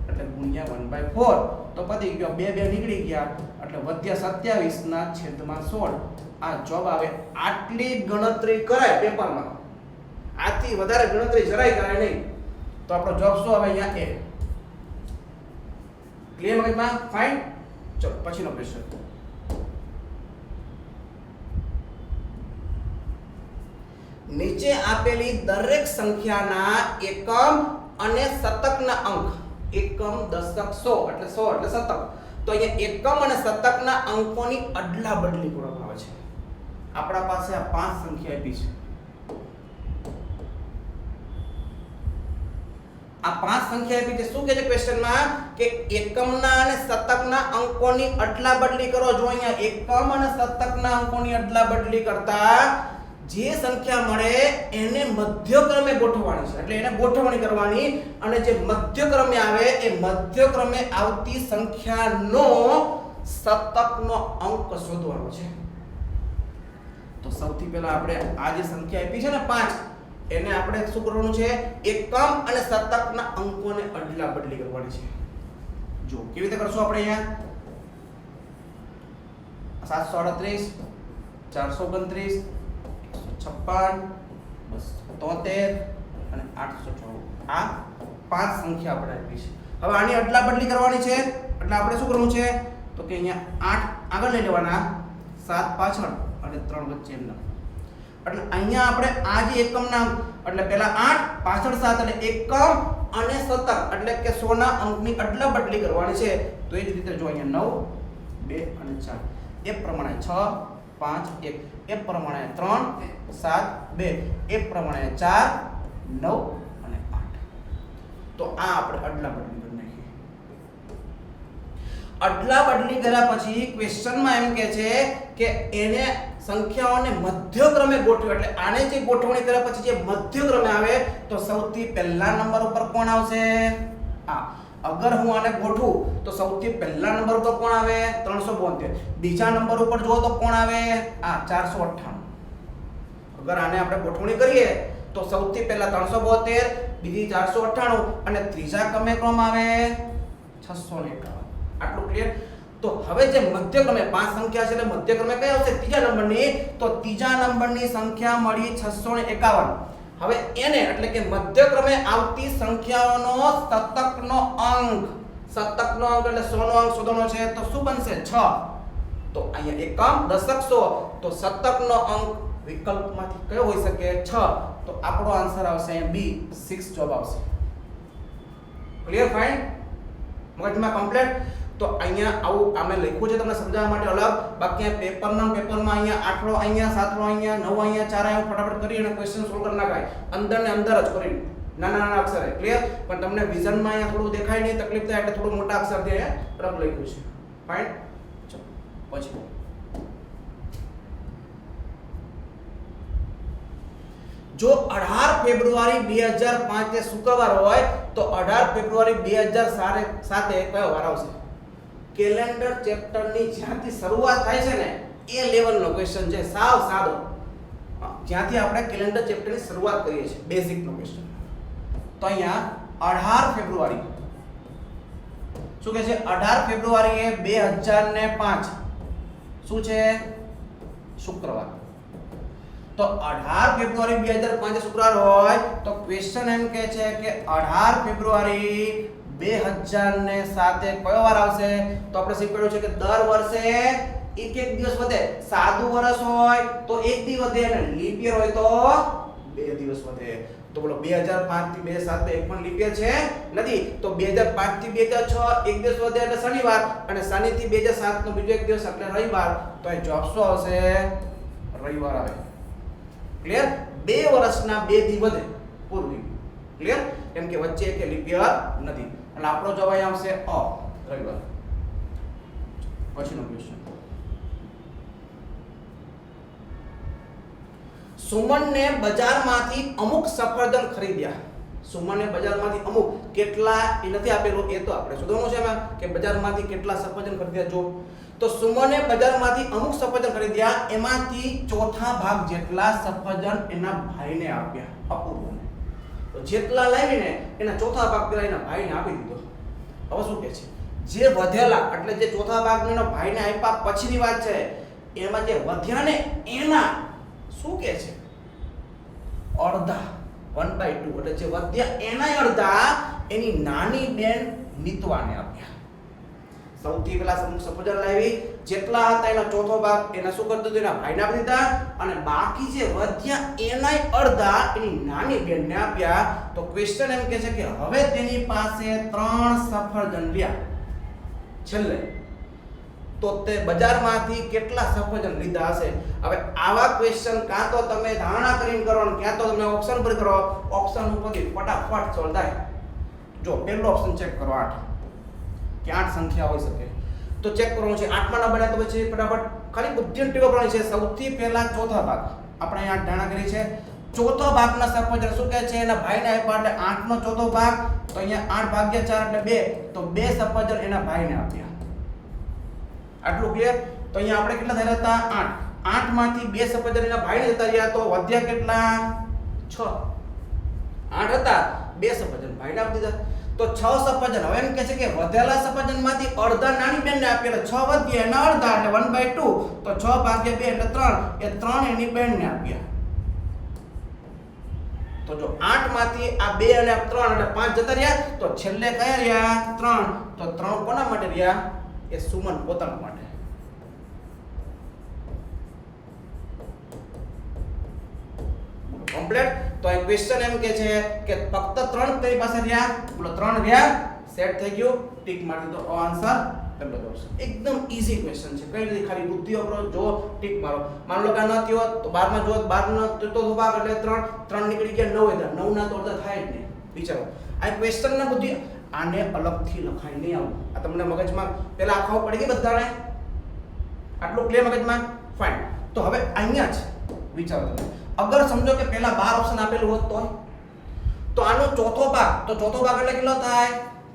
Speaker 1: એટલે ગુણ્યા 1/4. તો પતી ગયો. 2 2 નીકળી ગયા એટલે વધ્યા 27 ના છેદમાં 16. આ જવાબ આવે. આટલી ગણતરી કરાય પેપરમાં. આથી વધારે ગણતરી જરાય કરાય નહીં. તો આપણો જવાબ શું આવે? અહીંયા A. ક્લિયર મગજમાં? ફાઇન. ચલો પછીનો ક્વેશ્ચન. નીચે આપેલી દરેક સંખ્યાના એકમ અને શતકના અંક, એકમ દશક 100 એટલે 100 એટલે શતક. તો અહીંયા એકમ અને શતકના અંકોની અદલા બદલી કરવામાં આવે છે. આપણા પાસે આ 5 સંખ્યા આપી છે. આ 5 સંખ્યા આપી છે. શું કહે છે ક્વેશ્ચનમાં? કે એકમના અને શતકના અંકોની અદલા બદલી કરો. જો અહીંયા એકમ અને શતકના અંકોની અદલા બદલી કરતા જે સંખ્યા મળે એને મધ્યક્રમે ગોઠવવાની છે. એટલે એને ગોઠવણી કરવાની અને જે મધ્યક્રમે આવે એ મધ્યક્રમે આવતી સંખ્યાનો શતકનો અંક શોધવાનો છે. તો સૌથી પહેલા આપણે આ જે સંખ્યા આપી છે ને 5 એને આપણે શું કરવાનું છે? એકમ અને શતકના અંકોને અદલા બદલી કરવાની છે. જો કેવી રીતે કરશું આપણે? અહીંયા 738 429 56 273 અને 894 આ 5 સંખ્યા આપણે આપી છે. હવે આની અદલા બદલી કરવાની છે એટલે આપણે શું કરવું છે? તો કે અહીંયા 8 આગળ લઈ લેવાના, 7 પાછળ અને 3 વચ્ચે એમના. એટલે અહીંયા આપણે આ જે એકમના એટલે પહેલા 8 પાછળ 7 એટલે એકમ અને શતક એટલે કે 100 ના અંકની અદલા બદલી કરવાની છે. તો એ જ રીતે જો અહીંયા 9 2 અને 4 એ પ્રમાણે 6 5 1 એ પ્રમાણે 3 7 2 એ પ્રમાણે 4 9 અને 8. તો આ આપણે અદલા બદલી કરી નાખીએ. અદલા બદલી કર્યા પછી ક્વેશ્ચનમાં એમ કહે છે કે એને સંખ્યાઓને મધ્યક્રમે ગોઠવો. એટલે આને જે ગોઠવણી કર્યા પછી જે મધ્યક્રમે આવે તો સૌથી પહેલા નંબર ઉપર કોણ આવશે? આ અગર હું આને ગોઠવું તો સૌથી પહેલા નંબર ઉપર કોણ આવે? 372. બીજા નંબર ઉપર જો તો કોણ આવે? આ 498. અગર આને આપણે ગોઠવણી કરીએ તો સૌથી પહેલા 372, બીજી 498 અને ત્રીજા ક્રમે કોણ આવે? 651. આટલું ક્લિયર? તો હવે જે મધ્યક્રમે 5 સંખ્યા છે એટલે મધ્યક્રમે કઈ આવશે? ત્રીજા નંબરની. તો ત્રીજા નંબરની સંખ્યા મળી 651. હવે એને એટલે કે મધ્યક્રમે આવતી સંખ્યાઓનો શતકનો અંક, શતકનો અંક એટલે 100 નો અંક શોધવાનો છે તો શું બનશે? 6. તો અહીંયા એકમ દશક 100 તો શતકનો અંક વિકલ્પમાંથી કયો હોઈ શકે? 6. તો આપણો આન્સર આવશે B 6 જવાબ આવશે. ક્લિયર? ફાઇન. મગજમાં કમ્પ્લીટ. તો અહીંયા આવું અમે લખ્યું છે તમને સમજાવવા માટે અલગ. બાકી આ પેપરમાં અહીંયા 8 રો અહીંયા 7 રો અહીંયા 9 અહીંયા 4 અહીંયા ફટાફટ કરી અને ક્વેશ્ચન સોલ્વ કરી નાખાય અંદર ને અંદર જ કરીને નાના નાના અક્ષરે. ક્લિયર? પણ તમને વિઝનમાં અહીંયા થોડું દેખાય નહીં, તકલીફ થાય એટલે થોડું મોટા અક્ષરથી અહીંયા રફ લખ્યું છે. ફાઇન. ચલો પછી જો 18 ફેબ્રુઆરી 2005 તે શુક્રવાર હોય તો 18 ફેબ્રુઆરી 2007 કયો વાર આવશે? કેલેન્ડર ચેપ્ટરની જ્યાંથી શરૂઆત થાય છે ને એ લેવલનો ક્વેશ્ચન છે, સાવ સાદો. જ્યાંથી આપણે કેલેન્ડર ચેપ્ટરની શરૂઆત કરીએ છીએ, બેઝિકનો ક્વેશ્ચન. તો અહીંયા 18 ફેબ્રુઆરી શું કહે છે? 18 ફેબ્રુઆરીએ 2005 શું છે? શુક્રવાર. તો 18 ફેબ્રુઆરી 2005 શુક્રવાર હોય તો ક્વેશ્ચન એમ કહે છે કે 18 ફેબ્રુઆરી 2007 કયો વાર આવશે? તો આપણે શીખવાડ્યું છે કે દર વર્ષે એક દિવસ વધે. સાદું વર્ષ હોય તો એક દિવસ વધે અને લીપ યર હોય તો 2 દિવસ વધે. તો બોલો 2005 થી 2007 એક પણ લીપ યર છે નથી. તો 2005 થી 2006 એક દિવસ વધે એટલે શનિવાર, અને શનિ થી 2007 નો બીજો એક દિવસ એટલે રવિવાર. તો અહીં જવાબ શું આવશે? રવિવાર આવે. ક્લિયર? 2 વર્ષના 2 દી વધે પૂર્વી. ક્લિયર? કેમ કે વચ્ચે એક લીપ યર નથી. એટલે આપણો જવાબ અહીં આવશે અ, રવિવાર. પછીનો ક્વેશ્ચન. સુમનને બજારમાંથી અમુક સફરજન ખરીદ્યા. સુમનને બજારમાંથી અમુક, કેટલા એ નથી આપેલું, એ તો આપણે શોધવાનું છે એમાં કે બજારમાંથી કેટલા સફરજન ખરીદ્યા. જો તો સુમને બજારમાંથી અમુક સફરજન ખરીદ્યા, એમાંથી ચોથા ભાગ જેટલા સફરજન એના ભાઈને આપ્યા, અપૂર્વને. તો જેટલા લાવીને એના ચોથા ભાગ પેલા એના ભાઈને આપી દીધો. હવે શું કહે છે? જે વધેલા એટલે જે ચોથા ભાગને એના ભાઈને આપ્યા પછીની વાત છે, એમાં જે વધ્યા ને એના શું કહે છે? અડધા, 1/2. એટલે જે વધ્યા એના અડધા એની નાની બેન મિતવાને આપ્યા. સૌથી પહેલા સફરજન લાવી, જેટલા હતા એનો ચોથો ભાગ એના શું કરી દીધું? એના ભાઈને આપી દીધા, અને બાકી જે વધ્યા એનાય અડધા એની નાની બેનને આપ્યા. તો ક્વેશ્ચન એમ કહે છે કે હવે તેની પાસે 3 સફરજન રહ્યા. છેલ્લે તો તે બજારમાંથી કેટલા સફરજન લીધા હશે? હવે આવા ક્વેશ્ચન કાં તો તમે ધારણા કરીને કરો અને ક્યાં તો તમે ઓપ્શન પર કરો. ઓપ્શન ઉપરથી ફટાફટ સોલ્વ થાય. જો પહેલો ઓપ્શન ચેક કરો, 8 કે 8 સંખ્યા હોઈ શકે. તો ચેક કરવાનું છે, 8 માં ન બને તો પછી ફટાફટ ખાલી બુદ્ધિનો ટીકો કરવાની છે. સૌથી પહેલા ચોથા ભાગ આપણે અહીંયા ધારણા કરી છે. ચોથો ભાગના સફરજન શું કહે છે? એના ભાઈને આપ્યા એટલે 8 નો ચોથો ભાગ. તો અહીંયા 8 ભાગ્યા 4 એટલે 2. તો 2 સફરજન એના ભાઈને આપ્યા. આટલું ક્લિયર? તો અહીંયા આપણે કેટલા થયા હતા? 8. 8 માંથી 2 સફરજન એના ભાઈને જતા રહ્યા, તો વધ્યા કેટલા? 6. 8 હતા, 2 સફરજન ભાઈને આપી દીધા, તો 6 સફરજન. હવે એમ કહે છે કે વધેલા સફરજનમાંથી અડધા નાની બેનને આપ્યા, એટલે 6 વધ્યા એના અડધા એટલે 1/2. તો 6 ભાગ્યા 2 એટલે 3. એ 3 એની બેનને આપ્યા. તો જો 8 માંથી આ 2 અને 3 એટલે 5 જતા રહ્યા, તો છેલ્લે કયા રહ્યા? 3. તો 3 કોના માટે રહ્યા? એ સુમન પોતાના માટે. કમ્પ્લીટ. તો આ ક્વેશ્ચન એમ કે છે કે ફક્ત 3 તેની પાસે રહ્યા. બોલો 3 રહ્યા, સેટ થઈ ગયું, ટીક મારી દીધો. આન્સર પહેલો જ ઓપ્શન. એકદમ ઈઝી ક્વેશ્ચન છે. કઈ રીતે? ખાલી બુદ્ધિ વાપરો, જો ટીક મારો. માન લો કે ન થયો તો 12 માં જો 12 નો ચોથો ભાગ એટલે 3 નીકળી ગયા, 9 હતા. 9 ના તો અડધા થાય જ નહીં. વિચારો આ ક્વેશ્ચન ના બુદ્ધિ. આને અલગથી લખાઈ નહીં આવું. આ તમને મગજમાં પહેલા આખાઓ પડી ગઈ બધાને? આટલું ક્લિયર મગજમાં? ફાઇન. તો હવે અહીંયા જ વિચારો તમે. અગર સમજો કે પહેલા 12 ઓપ્શન આપેલું હોત તો આનો ચોથો ભાગ, તો ચોથો ભાગ એટલે કેટલો થાય?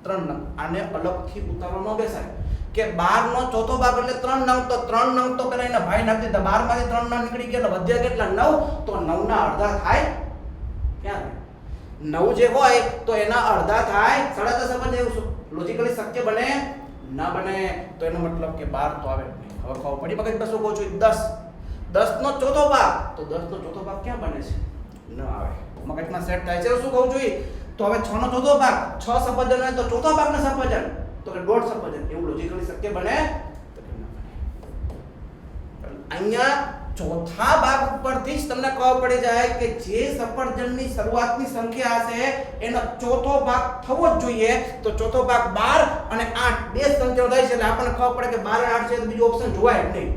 Speaker 1: 3 નંગ. આને અલગથી ઉતારવાનો બેસાય કે 12 નો ચોથો ભાગ એટલે 3 નંગ. તો 3 નંગ તો પહેલા એના ભાઈને આપી દીધા. 12 માંથી 3 નંગ નીકળી ગયા એટલે વધ્યા કેટલા? 9. તો 9 ના અડધા થાય ક્યાં? 9 જે હોય તો એના અડધા થાય 10.5 સફરજન. એવું લોજિકલી શક્ય બને? ના બને. તો એનો મતલબ કે 12 તો આવે નહીં. હવે ખબર પડી મગજ બસો કહું છું? 10 નો ચોથો ભાગ. તો 10 નો ચોથો ભાગ ક્યાં બને છે? ન આવે. મગજમાં સેટ થાય છે. શું કહું છું? તો હવે 6 નો ચોથો ભાગ, 6 સફરજન હોય તો ચોથો ભાગના સફરજન, તો કે 1.5 સફરજન. એવું લોજિકલી શક્ય બને? તો કે ના બને. અહીંયા ચોથા ભાગ ઉપરથી જ તમને ખબર પડી જાય કે જે સફરજનની શરૂઆતની સંખ્યા હશે એનો ચોથો ભાગ થવો જ જોઈએ. તો ચોથો ભાગ 12 અને 8 બે સંખ્યાઓ થાય છે એટલે આપણને ખબર પડે કે 12 અને 8 છે તો બીજો ઓપ્શન જોવાય જ નહીં.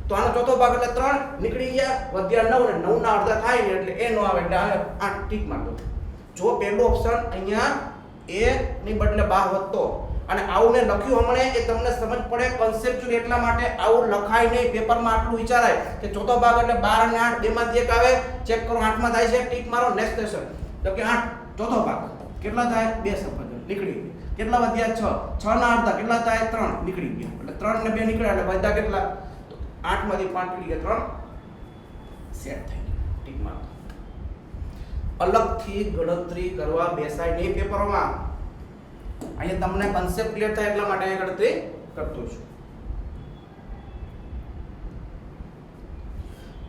Speaker 1: તો આનો ચોથો ભાગ એટલે 3 નીકળી ગયા, વધ્યા 9 અને 9 ના અડધા થાય ને એટલે એ નો આવે એટલે 8 ટીક મારતો. જો પહેલો ઓપ્શન અહીંયા એ ની બદલે 12 વધતો અને આવું ને લખ્યું હમણે એ તમને સમજ પડે કન્સેપ્ચ્યુઅલ. એટલા માટે આવું લખાય નહીં. પેપરમાં આટલું વિચારાય કે ચોથો ભાગ એટલે 12 અને 8 બેમાંથી એક આવે. ચેક કરો 8 માં થાય છે, ટીક મારો. Next question. તો કે 8 ચોથો ભાગ કેટલા થાય? 2 સફરજન. નીકળી ગયા. કેટલા વધ્યા 6 6 ના અડધા કેટલા થાય 3 નીકળી ગયા. એટલે 3 ને 2 નીકળ્યા એટલે વધ્યા કેટલા? તો 8 માંથી 5 નીકળી ગયા 3 સેટ થઈ ગયા. ટીક માર. અલગથી ગણતરી કરવા બેસાય નહીં પેપરોમાં. અહીંયા તમને કન્સેપ્ટ ક્લિયર થાય એટલા માટે અહીંયા ગણતરી કરતો છું.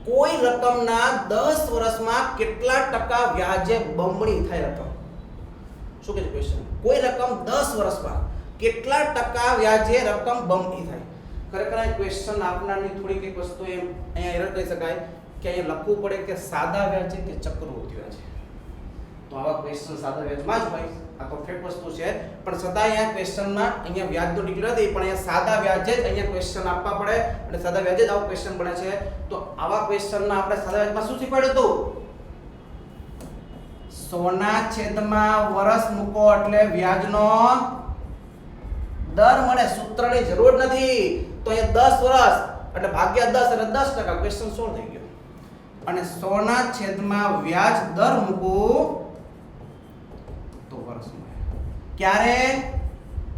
Speaker 1: કોઈ રકમના 10 વર્ષમાં કેટલા ટકા વ્યાજે બમણી થાય રકમ? શું કહે છે ક્વેશ્ચન? કોઈ રકમ 10 વર્ષમાં કેટલા ટકા વ્યાજે રકમ બમણી થાય? ખરેખર આ ક્વેશ્ચન આપનારની થોડીક એક વસ્તુ એમ અહીંયા એરર કહી શકાય કે અહીંયા લખવું પડે કે સાદા વ્યાજે કે ચક્રવૃદ્ધિ વ્યાજે. તો આવા ક્વેશ્ચન સાદા વ્યાજમાં જ હોય, આ તો ફેક્ટ વસ્તુ છે, પણ છતાં અહીંયા ક્વેશ્ચનમાં અહીંયા વ્યાજ તો નીકળ્યો નથી, પણ અહીંયા સાદા વ્યાજે જ અહીંયા ક્વેશ્ચન આપવા પડે અને સાદા વ્યાજે જ આવો ક્વેશ્ચન બને છે. તો આવા ક્વેશ્ચનમાં આપણે સાદા વ્યાજમાં શું શીખવાડ્યું હતું? સોના છેદમાં વર્ષ મૂકો એટલે વ્યાજનો દર મળે. સૂત્રની જરૂર નથી. તો અહીંયા 10 વર્ષ એટલે ભાગ્યા 10 એટલે 10%. ક્વેશ્ચન સોલ્વ થઈ ગયો. અને સોના છેદમાં વ્યાજ દર મૂકું તો વર્ષ મળે. ક્યારે?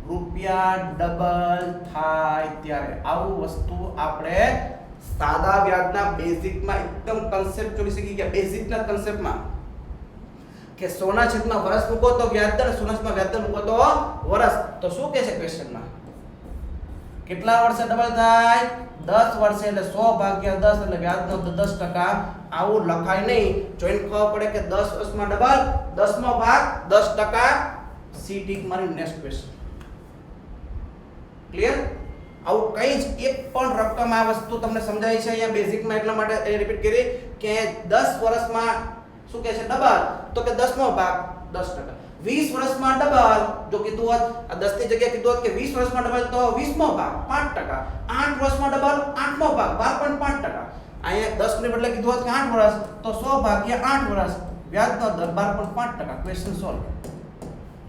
Speaker 1: રૂપિયા ડબલ થાય ત્યારે. આવું વસ્તુ આપણે સાદા વ્યાજના બેઝિકમાં એકદમ કન્સેપ્ટ જોઈ શકી ગયા. બેઝિકના કન્સેપ્ટમાં કે સોના છેદમાં વર્ષ મૂકો તો વ્યાજ દર, સોના છેદમાં વ્યાજ દર મૂકો તો વર્ષ. તો શું કહે છે ક્વેશ્ચનમાં? કેટલા વર્ષે ડબલ થાય? 10 વર્ષે એટલે 100 ભાગ્યા 10 એટલે વ્યાજનો 10%. આવું લખાય નહીં. જોઈને ખબર પડે કે 10 વર્ષમાં ડબલ, 10 નો ભાગ 10%. સી ટીક મારી નેક્સ્ટ ક્વેશ્ચન. ક્લિયર? આવું કઈ જ એક પણ રકમ આ વસ્તુ તમને સમજાય છે અહીંયા બેઝિકમાં, એટલા માટે રિપીટ કરી કે 10 વર્ષમાં શું કહે છે ડબલ, તો કે 10 નો ભાગ 10%. 20 વર્ષમાં ડબલ જો કીધું હોત, આ 10 ની જગ્યાએ કીધું હોત કે 20 વર્ષમાં ડબલ તો 20 નો ભાગ 5%. 8 વર્ષમાં ડબલ 8 નો ભાગ 12.5%. અહીંયા 10 ને બદલે કીધું હોત કે 8 વર્ષ તો 100 ભાગ્યા 8 વર્ષ વ્યાજનો દર 12.5%. Question solve.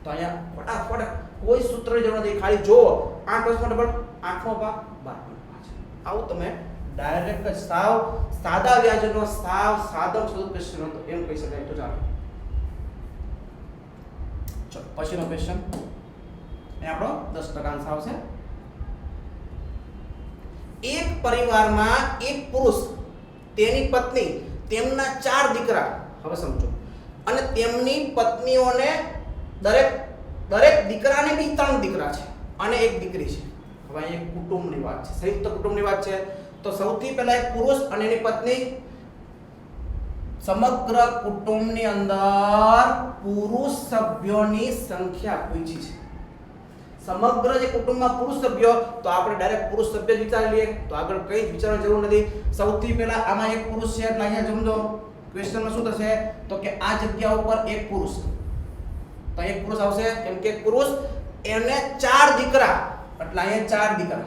Speaker 1: તો અહીંયા ફટાફટ કોઈ સૂત્રની જરૂર નથી, ખાલી જો 8 વર્ષમાં ડબલ 8 નો ભાગ 12.5. આવું તમે ડાયરેક્ટ જ સાવ સાદા વ્યાજનો સાવ સાદો ક્વેશ્ચન હતો એમ કહી શકાય. તો ચાલો પછીનો ક્વેશ્ચન એ આપણો 10% આન્સર આવશે. એક પરિવારમાં એક પુરુષ, તેની પત્ની, તેમના 4 દીકરા, હવે સમજો, અને તેમની પત્નીઓને દરેક દીકરાને બી 3 દીકરા છે અને એક દીકરી છે. હવે અહીં એક કુટુંબની વાત છે, સંયુક્ત કુટુંબની વાત છે. તો સૌથી પહેલા એક પુરુષ અને એની પત્ની, સમગ્ર કુટુંબની અંદર પુરુષ સભ્યોની સંખ્યા પૂછી છે. સમગ્ર જે કુટુંબમાં પુરુષ સભ્યો, તો આપણે ડાયરેક્ટ પુરુષ સભ્ય વિચારી લઈએ, તો આગળ કંઈ જ વિચારવાની જરૂર નથી. સૌથી પહેલા આમાં એક પુરુષ છે એટલે અહીંયા સમજો ક્વેશ્ચનમાં શું થશે તો કે આ જગ્યા ઉપર એક પુરુષ, તો એક પુરુષ આવશે કેમ કે એક પુરુષ એને 4 દીકરા એટલે અહીંયા 4 દીકરા.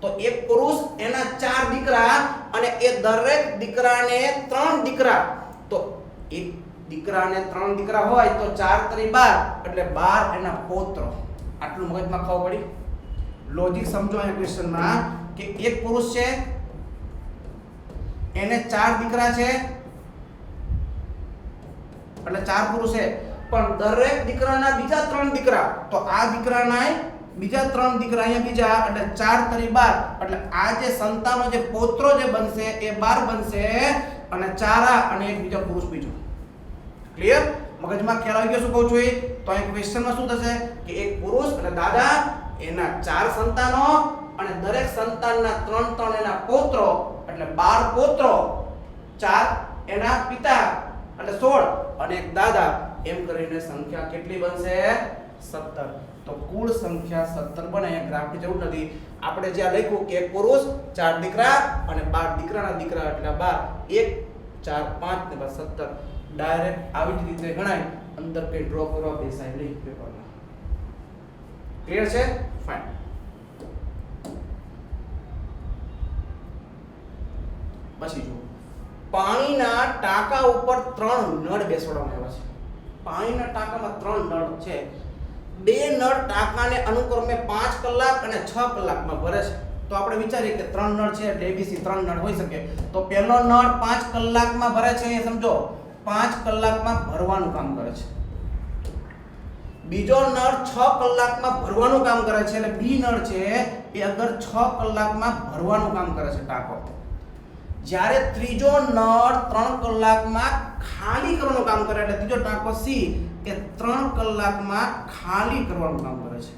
Speaker 1: તો એક પુરુષ એના 4 દીકરા અને એ દરેક દીકરાને 3 દીકરા. તો એક દીકરાને 3 દીકરા હોય તો 4 × 12 એટલે 12 એના પૌત્રો. આટલું મગજમાં ખબર પડી? લોજિક સમજો આ ક્વેશ્ચનમાં કે એક પુરુષ છે, એને 4 દીકરા છે એટલે 4 પુરુષ છે, પણ દરેક દીકરાના બીજા 3 દીકરા. તો આ દીકરાના બીજા 3 દીકરા અહીંયા બીજા એટલે 4 × 12 એટલે આ જે સંતાનો જે પૌત્રો જે બનશે એ 12 બનશે અને 4 અને એક બીજો પુરુષ બીજો. ક્લિયર? મગજમાં ખ્યાલ આવી ગયો શું કહું છું એ? તો અહીં ક્વેશ્ચનમાં શું થશે કે એક પુરુષ એટલે દાદા, એના 4 સંતાનો અને દરેક સંતાનના 3 એના પૌત્રો એટલે 12 પૌત્રો, 4 એના પિતા એટલે 16 અને એક દાદા, એમ કરીને સંખ્યા કેટલી બનશે? 17. તો કુલ સંખ્યા 17 બને. અહીંયા ગ્રાફની જરૂર નથી. આપણે જ્યાં લખ્યું કે એક પુરુષ, 4 દીકરા અને 12 દીકરાના દીકરા એટલે 12, 1 4 5 ને 17. ડાયરેક્ટ આવી જ રીતે ગણાય, અંદર કઈ ડ્રો કરવા બેસાય નહીં પેપરમાં. ક્લિયર છે? ફાઇન. પછી જો પાણીના ટાંકા ઉપર 3 નળ બેસાડવામાં આવ્યા છે. પાણીના ટાંકામાં 3 નળ છે. 2 નળ ટાંકાને અનુક્રમે 5 કલાક અને 6 કલાકમાં ભરે છે. તો આપણે વિચારીએ કે 3 નળ છે એટલે ABC 3 નળ હોઈ શકે. તો પહેલો નળ 5 કલાકમાં ભરે છે, એ સમજો 5 કલાકમાં ભરવાનું કામ કરે છે. બીજો નળ 6 કલાકમાં ભરવાનું કામ કરે છે, એટલે બી નળ છે એ અગર 6 કલાકમાં ભરવાનું કામ કરે છે ટાંકો. જ્યારે ત્રીજો નળ 3 કલાકમાં ખાલી કરવાનું કામ કરે, એટલે ત્રીજો ટાંકો સી એ 3 કલાકમાં ખાલી કરવાનું કામ કરે છે.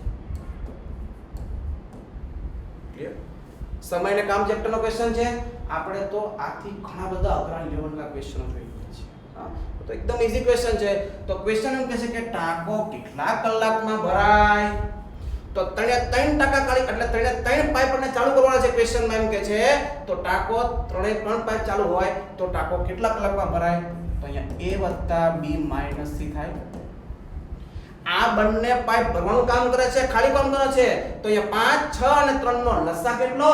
Speaker 1: ક્લિયર? સમય અને કામ ચેપ્ટરનો ક્વેશ્ચન છે. આપણે તો આથી ઘણા બધા અઘરા લેવલના ક્વેશ્ચનો જોઈ ગયા છે. હા, તો એકદમ ઈઝી ક્વેશ્ચન છે. તો ક્વેશ્ચન એમ કહે છે કે ટાંકો કેટલા કલાકમાં ભરાય? તો 3% ખાલી, એટલે 3 પાઇપને ચાલુ કરવાના છે. ક્વેશ્ચનમાં એમ કહે છે તો ટાંકો 3 પાઇપ ચાલુ હોય તો ટાંકો કેટલા કલાકમાં ભરાય? તો અહીંયા a + b - c થાય. આ બંને પાઇપ ભરવાનું કામ કરે છે, ખાલી કામ કરે છે. તો અહીંયા 5, 6 અને 3 નો લસા કેટલો?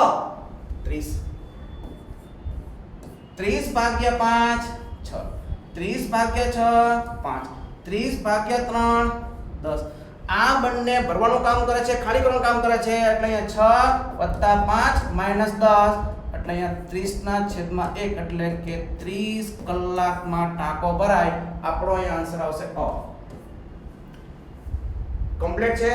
Speaker 1: 30. 30 ભાગ્યા 5 6, 30 ભાગ્યા 6 5, 30 ભાગ્યા 3 10. આ બંને ભરવાનું કામ કરે છે, ખાલી કરવાનું કામ કરે છે. એટલે અહીંયા 6 + 5 - 10, એટલે અહીંયા 30/1, એટલે કે 30 કલાકમાં ટાંકો ભરાય. આપણો અહીંયા આન્સર આવશે અ. કમ્પ્લીટ છે.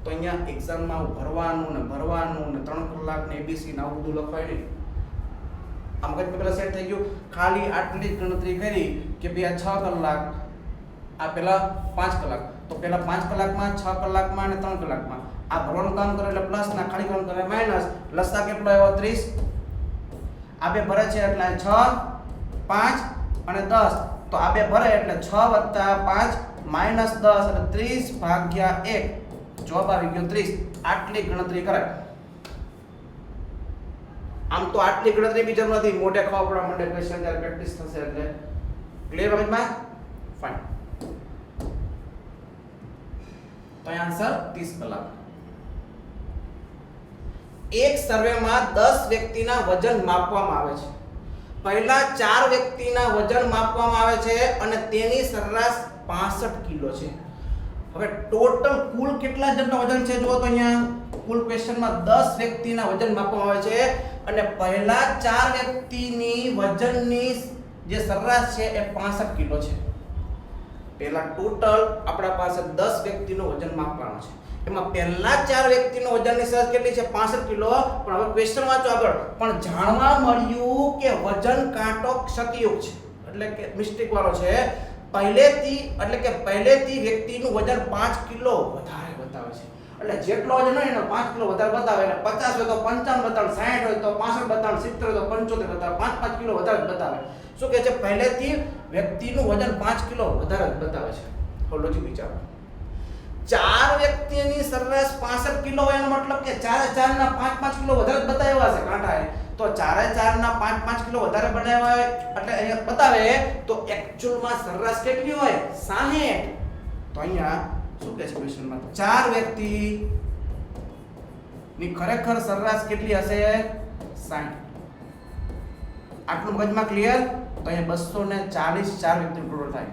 Speaker 1: તો અહીંયા એક્ઝામમાં ભરવાનું ને 3 કલાક ને એબીસી ને આવું બધું લખવાય નહીં. આ મગજમાં પેલા સેટ થઈ ગયું. ખાલી આટલી જ ગણતરી કરી કે બે આ 6 કલાક, આ પેલા 5 કલાક. તો પેલા 5 કલાકમાં, 6 કલાકમાં અને 3 કલાકમાં આ ભરવાનું કામ કરે એટલે પ્લસ, ના ખાલી કરવાનું કરે માઈનસ. લસા કેટલો આવ્યો? 30. આ બે ભરે છે એટલે 6, 5 અને 10. તો આ બે ભરે એટલે 6 + 5 - 10, એટલે 30 ભાગ્યા 1. જવાબ આવી ગયો 30. આટલી ગણતરી કરાય. આમ તો આટલી ગણતરી બી જરૂર નથી, મોઢે ખબર પડવા માંડે ક્વેશ્ચન જ્યારે પ્રેક્ટિસ થશે એટલે. ક્લિયર મગજમાં? ફાઇન. તો આન્સર 30 કલાક. એક સર્વેમાં 10 વ્યક્તિના વજન માપવામાં આવે છે. પહેલા 4 વ્યક્તિના વજન માપવામાં આવે છે અને તેની સરેરાશ 65 કિલો છે. હવે ટોટલ કુલ કેટલા જણનું વજન છે જુઓ તો અહીંયા કુલ ક્વેશ્ચનમાં 10 વ્યક્તિના વજન માપવામાં આવે છે અને પહેલા 4 વ્યક્તિની વજનની જે સરેરાશ છે એ 65 કિલો છે. પહેલા ટોટલ આપણા પાસે 10 વ્યક્તિનું વજન માપવાનું છે. એમાં પહેલા 4 વ્યક્તિનું વજનની સરેરાશ કેટલી છે? 65 કિલો. પણ હવે ક્વેશ્ચન વાંચો આગળ. પણ જાણવા મળ્યું કે વજન કાંટો ક્ષતિયુક્ત છે, એટલે કે મિસ્ટેક વાળો છે. પહેલેથી વ્યક્તિનું વજન 5 કિલો વધારે બતાવે છે. એટલે જેટલો વજન હોય એનો 5 કિલો વધારે બતાવે. એટલે 50 હોય તો 55 બતાવે, 60 હોય તો 65 બતાવે, 70 હોય તો 75 બતાવે, 5 કિલો વધારે બતાવે. શું કહે છે? પહેલેથી વ્યક્તિનું વજન 5 કિલો વધારે બતાવે છે. હવે લોજિક વિચારો. 4 વ્યક્તિની સરેરાશ 65 કિલો હોય એનો મતલબ કે 4 ના 5 કિલો વધારે બતાવ્યા હશે કાંટાએ. તો 4 ના 5 કિલો વધારે બનાવ્યા હોય એટલે અહીંયા બતાવે તો એક્ચ્યુઅલમાં સરેરાશ કેટલી હોય? 60. તો અહીંયા શું કહે છે ક્વેશ્ચનમાં? 4 વ્યક્તિ ની ખરેખર સરેરાશ કેટલી હશે? 60. આટલું મગજમાં ક્લિયર? તો અહીંયા 240 4 વ્યક્તિનું ટોટલ થાય.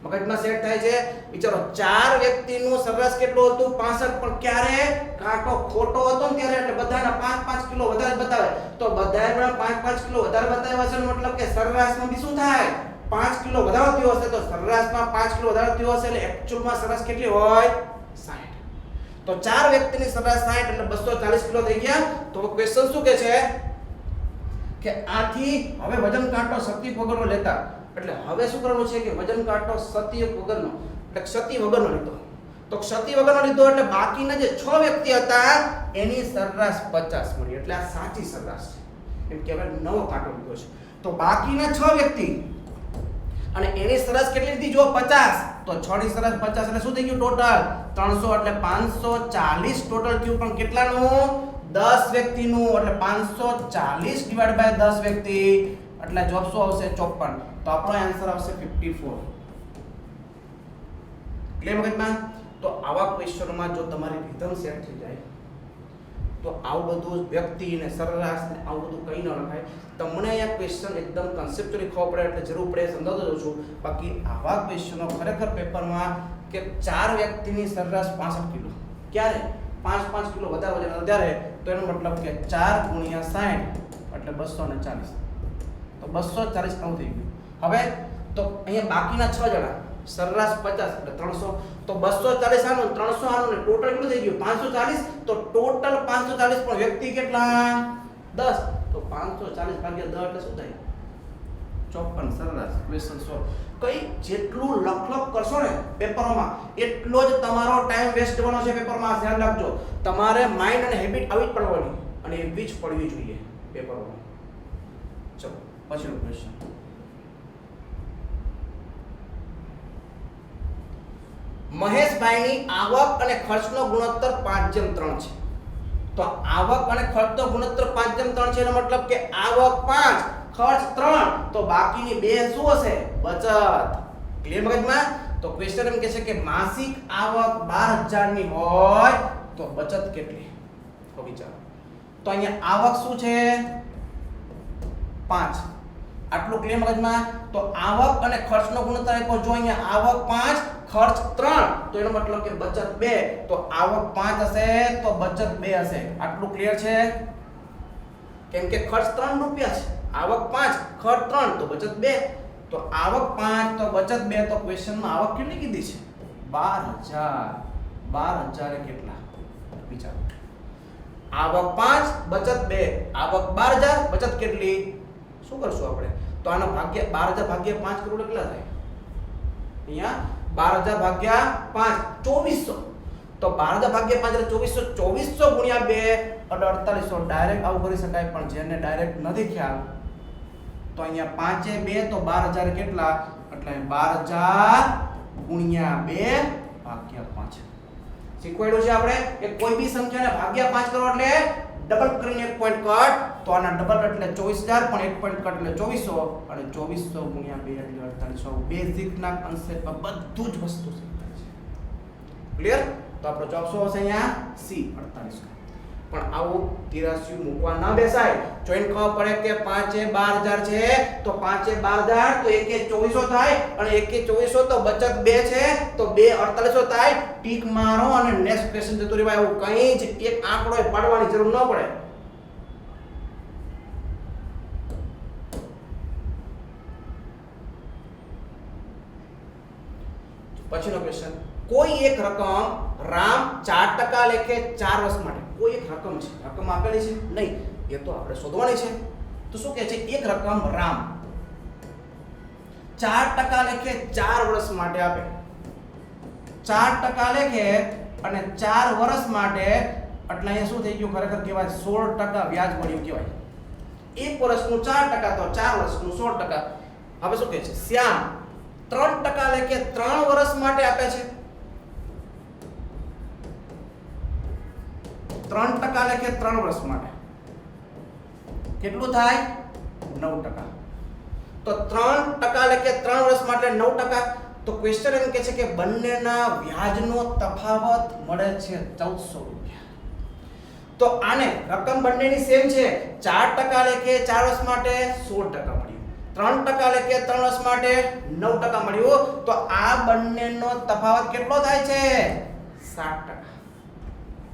Speaker 1: મગજમાં સેટ થાય છે. વિચારો 4 વ્યક્તિનું સરેરાશ કેટલું હતું? 65. પણ ક્યારે કાંટો ખોટો હતો ને ત્યારે એટલે બધાના 5 કિલો વધારે બતાવે. તો બધાના 5 કિલો વધારે બતાવ્યા છે મતલબ કે સરેરાશમાં બી શું થાય? 5 કિલો વધારો થયો હશે. તો સરેરાશમાં 5 કિલો વધારો થયો હશે એટલે એક્ચ્યુઅલમાં સરેરાશ કેટલી હોય? 60. તો 4 વ્યક્તિની સરેરાશ 60 એટલે 240 કિલો થઈ ગયા. તો ક્વેશ્ચન શું કહે છે કે આથી હવે વજન કાંટો શક્તિ વગરનો લેતા. એટલે હવે શું કરવાનું છે કે વજન કાંટો ક્ષતિ વગરનો, એટલે ક્ષતિ વગરનો લીધો. તો ક્ષતિ વગરનો લીધો એટલે બાકીના જે 6 વ્યક્તિ હતા એની સરેરાશ 50 મળી. એટલે આ સાચી સરેરાશ છે. એમ કહેવાય નવો કાંટો લીધો છે. તો બાકીના 6 વ્યક્તિ અને એની સરેરાશ કેટલી લીધી? જો 50. તો 6 ની સરેરાશ 50 એટલે શું થઈ ગયું? ટોટલ 300 એટલે 540 ટોટલ થયું. પણ કેટલાનું? 10 વ્યક્તિનું. એટલે 540 / 10 વ્યક્તિ એટલે જવાબ શું આવશે? 54. તો આપણો આન્સર આવશે 54. ક્લિયર મગજમાં? તો આવા ક્વેશ્ચનોમાં જો તમારી રિધમ સેટ થઈ જાય તો આવું બધું વ્યક્તિ ને સરેરાશ ને આવું બધું કંઈ ન લખાય. તમને અહીંયા ક્વેશ્ચન એકદમ કન્સેપ્ચ્યુઅલી ખબર પડે એટલે જરૂર પડે સમજાવતો જાઉં છું. બાકી આવા ક્વેશ્ચનો ખરેખર પેપરમાં કે 4 વ્યક્તિની સરેરાશ 65 કિલો, ક્યારે 5 કિલો વધારે વજન વધારે, તો એનો મતલબ કે 4 × 60 એટલે 240. તો 240 આવું થઈ ગયું. હવે તો અહીંયા બાકીના 6 જણા સરેરાશ 50 એટલે 300, તો 240 આનું 300 આનું ને ટોટલ કેટલું થઈ ગયું 540, તો ટોટલ 540 પણ વ્યક્તિ કેટલા 10, તો 540 ભાગ્યા 10 એટલે શું થાય 54 સરેરાશ. Question solve. કઈ જેટલું લખ કરશો ને પેપરોમાં એટલો જ તમારો ટાઈમ વેસ્ટ થવાનો છે પેપરમાં. ધ્યાન રાખજો, તમારે માઇન્ડ અને હેબિટ આવી જ પડવાની અને એવી જ પડવી જોઈએ પેપરોમાં. ચલો પછીનો ક્વેશ્ચન. મહેશભાઈની આવક અને ખર્ચનો ગુણોત્તર 5:3 છે. તો આવક અને ખર્ચનો ગુણોત્તર 5:3 છે એનો મતલબ કે આવક 5 ખર્ચ 3, તો બાકીની 2 શું હશે બચત. ક્લિયર મગજમાં? તો ક્વેશ્ચન એમ કહે છે કે માસિક આવક 12,000 ની હોય તો બચત કેટલી? તો વિચારો. તો અહીંયા આવક શું છે 5, આટલું ક્લિયર મગજમાં? તો આવક અને ખર્ચનો ગુણોત્તર આપ્યો, જો અહીંયા આવક 5 ખર્ચ 3, તો એનો મતલબ કે બચત 2, તો આવક 5 હશે તો બચત 2 હશે. આટલું ક્લિયર છે? કેમ કે ખર્ચ 3 રૂપિયા છે, આવક 5 ખર્ચ 3 તો બચત 2, તો આવક 5 તો બચત 2, તો ક્વેશ્ચનમાં આવક કેટલી કીધી છે 12,000. 12,000 એ કેટલા વિચારો. આવક 5 બચત 2, આવક 12,000 બચત કેટલી? શું કરશું આપણે? તો આનો ભાગ્ય 12,000 ભાગ્યા 5 કરોડ કેટલા થાય? અહીંયા 12,000 ભાગ્યા 5 2400, તો 12,000 ભાગ્યા 5 એટલે 2400, 2400 ગુણ્યા 2 4800. ડાયરેક્ટ આવું કરી શકાય, પણ જેને ડાયરેક્ટ નથી ખ્યાલ તો અહીંયા 5 એ 2 તો 12,000 કેટલા? એટલે 12,000 ગુણ્યા 2 ભાગ્યા 5. શીખવાડ્યું છે આપણે કે કોઈ બી સંખ્યાને ભાગ્યા 5 કરો એટલે ડબલ કરીને એક પોઈન્ટ કટ, તો આના ડબલ એટલે 24,000 પણ એક પોઈન્ટ કટ એટલે 2400, અને 2400 ગુણ્યા 2 એટલે 4800. બેઝિક ના કન્સેપ્ટમાં બધું જ વસ્તુ શીખવાય છે. ક્લિયર? તો આપણો જવાબ શું હશે અહીંયા? સી 4800. પણ આવું 83 મૂકવા ના બેસાય. જોઈન ખબર પડે કે 5 એ 12,000 છે, તો 5 એ 12,000 તો 1 એ 2400 થાય, અને 1 એ 2400 તો બચત 2 છે, તો 2 4800 થાય. ટીક મારો અને નેક્સ્ટ ક્વેશ્ચન જતું રહેવાય. એવું કંઈ જ એક આંકડો પાડવાની જરૂર ન પડે. પછીનો ક્વેશ્ચન. કોઈ એક રકમ રામ 4% લેખે 4 વર્ષ માટે. કોઈ એક રકમ છે, રકમ આપેલી છે નહીં, એ તો આપણે શોધવાની છે. તો શું કહે છે? એક રકમ રામ 4% લેખે 4 વર્ષ માટે આપે. 4% લેખે અને 4 વર્ષ માટે, એટલે અહીંયા શું થઈ ગયું? ખરેખર કહેવાય 16% વ્યાજ મળ્યું કહેવાય. એક વર્ષનું 4%, તો 4 વર્ષનું 16%. હવે શું કહે છે? શ્યામ 3% લેખે 3 વર્ષ માટે આપે છે. 3% લેખે 3 વર્ષ માટે કેટલું થાય? 9%. તો 3% લેખે 3 વર્ષ માટે 9%. તો ક્વેશ્ચન એમ કહે છે કે બંનેના વ્યાજનો તફાવત મળે છે 1400 રૂપિયા. તો આને રકમ બંનેની સેમ છે. 4% લેખે 4 વર્ષ માટે 16% મળ્યું, 3% લેખે 3 વર્ષ માટે 9% મળ્યું. તો આ બંનેનો તફાવત કેટલો થાય છે? 60%.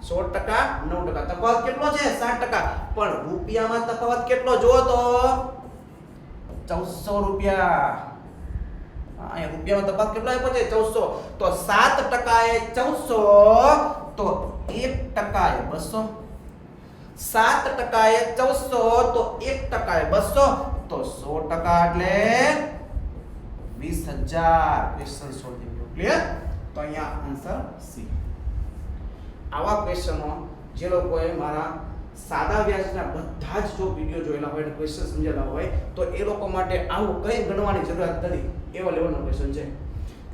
Speaker 1: 16% 9%. તફાવત કેટલો છે? 60%. પણ રૂપિયામાં તફાવત કેટલો જો તો 1400 રૂપિયા. અહીંયા રૂપિયામાં તફાવત કેટલો આપ્યો છે? 1400. તો 7% એ 1400, તો 1% એ 200. 7% એ 1400, તો 1% એ 200, તો 100% એટલે 20,000. ક્વેશ્ચન સોલ્વ થઈ ગયો. ક્લિયર? તો અહીંયા આન્સર સી. આવા ક્વેશ્ચનો જે લોકોએ મારા સાદા વ્યાજના બધા જ જો વિડિયો જોયેલા હોય અને ક્વેશ્ચન સમજેલા હોય, તો એ લોકો માટે આવું કંઈ ગણવાની જરૂરિયાત નથી. એવા લેવલનો ક્વેશ્ચન છે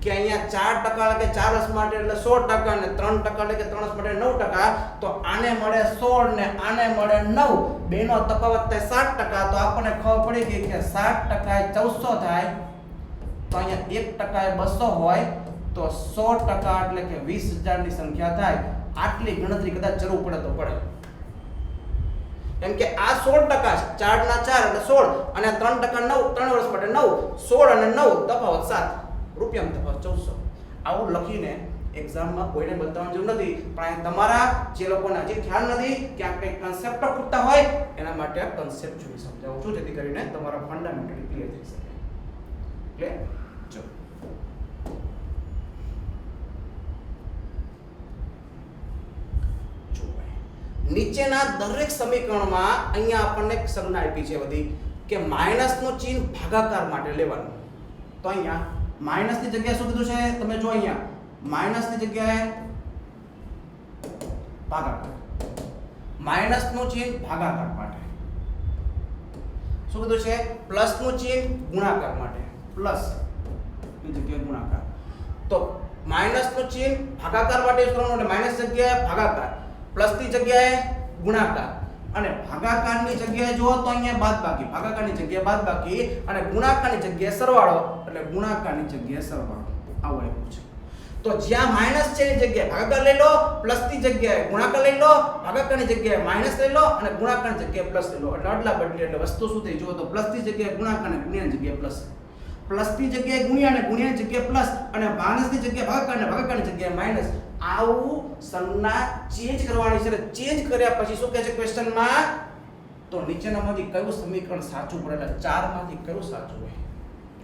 Speaker 1: કે અહીંયા 4% કે 4 વર્ષ માટે એટલે 16%, અને 3% કે 3 વર્ષ માટે 9%. તો આને મળે 16 ને આને મળે 9, બેનો તફાવત થાય 60%. તો આપણને ખબર પડી ગઈ કે 60% એ 1400 થાય, તો અહીંયા 1% એ 200 હોય, તો 100% એટલે કે 20,000 ની સંખ્યા થાય. આટલી ગણતરી કદાચ જરૂર પડે તો પડે. કેમ કે આ 16% છે, 4 ના 4 એટલે 16, અને 3% 9, 3 વર્ષ માટે 9, 16 અને 9 તફાવત 7, રૂપિયામાં તફાવત 1400. આવું લખીને એક્ઝામમાં કોઈને બતાવવાની જરૂર નથી. પણ તમારા જે લોકોને હજી ખ્યાલ નથી કે આ કંઈક કન્સેપ્ટ પૂછતા હોય, એના માટે આ કન્સેપ્ટ જોઈ સમજાવું છું, જેથી કરીને તમારા ફંડામેન્ટલી ક્લિયર થઈ શકે. ક્લિયર? ચલો. નીચેના દરેક સમીકરણમાં અહીંયા આપણને એક સંજ્ઞા આપી છે બધી કે માઈનસનું ચિહ્ન ભાગાકાર માટે લેવાનું. તો અહીંયા માઈનસની જગ્યાએ શું કીધું છે તમે જો અહીંયા માઈનસની જગ્યાએ ભાગાકાર, માઈનસનું ચિહ્ન ભાગાકાર માટે. શું કીધું છે પ્લસનું ચિહ્ન ગુણાકાર માટે, પ્લસ ની જગ્યાએ ગુણાકાર. તો માઈનસનું ચિહ્ન ભાગાકાર માટે યુઝ કરવાનું એટલે માઈનસ જગ્યાએ ભાગાકાર, પ્લસ ની જગ્યાએ ગુણાકાર અને ભાગાકારની જગ્યાએ જો તો અહીંયા બાદબાકી, ભાગાકારની જગ્યાએ બાદબાકી અને ગુણાકારની જગ્યાએ સરવાળો એટલે ગુણાકારની જગ્યાએ સરવાળો. આવું આવ્યું છે. તો જ્યાં માઈનસ છે એની જગ્યાએ ભાગાકાર લઈ લો, પ્લસ ની જગ્યાએ ગુણાકાર લઈ લો, ભાગાકારની જગ્યાએ માઈનસ લઈ લો અને ગુણાકારની જગ્યાએ પ્લસ લઈ લો. એટલે અદલા બદલી એટલે વસ્તુ શું થઈ જો તો પ્લસ ની જગ્યાએ ગુણાકાર અને ગુણ્યાની જગ્યાએ પ્લસ, પ્લસ ની જગ્યાએ ગુણ્યા અને ગુણ્યાની જગ્યાએ પ્લસ અને માઈનસ ની જગ્યાએ ભાગાકાર અને ભાગાકારની જગ્યાએ માઈનસ. આવું સંજ્ઞા ચેન્જ કરવાની છે. ચેન્જ કર્યા પછી શું કહે છે ક્વેશ્ચનમાં તો નીચેનામાંથી કયું સમીકરણ સાચું પડે એટલે ચારમાંથી કયું સાચું હોય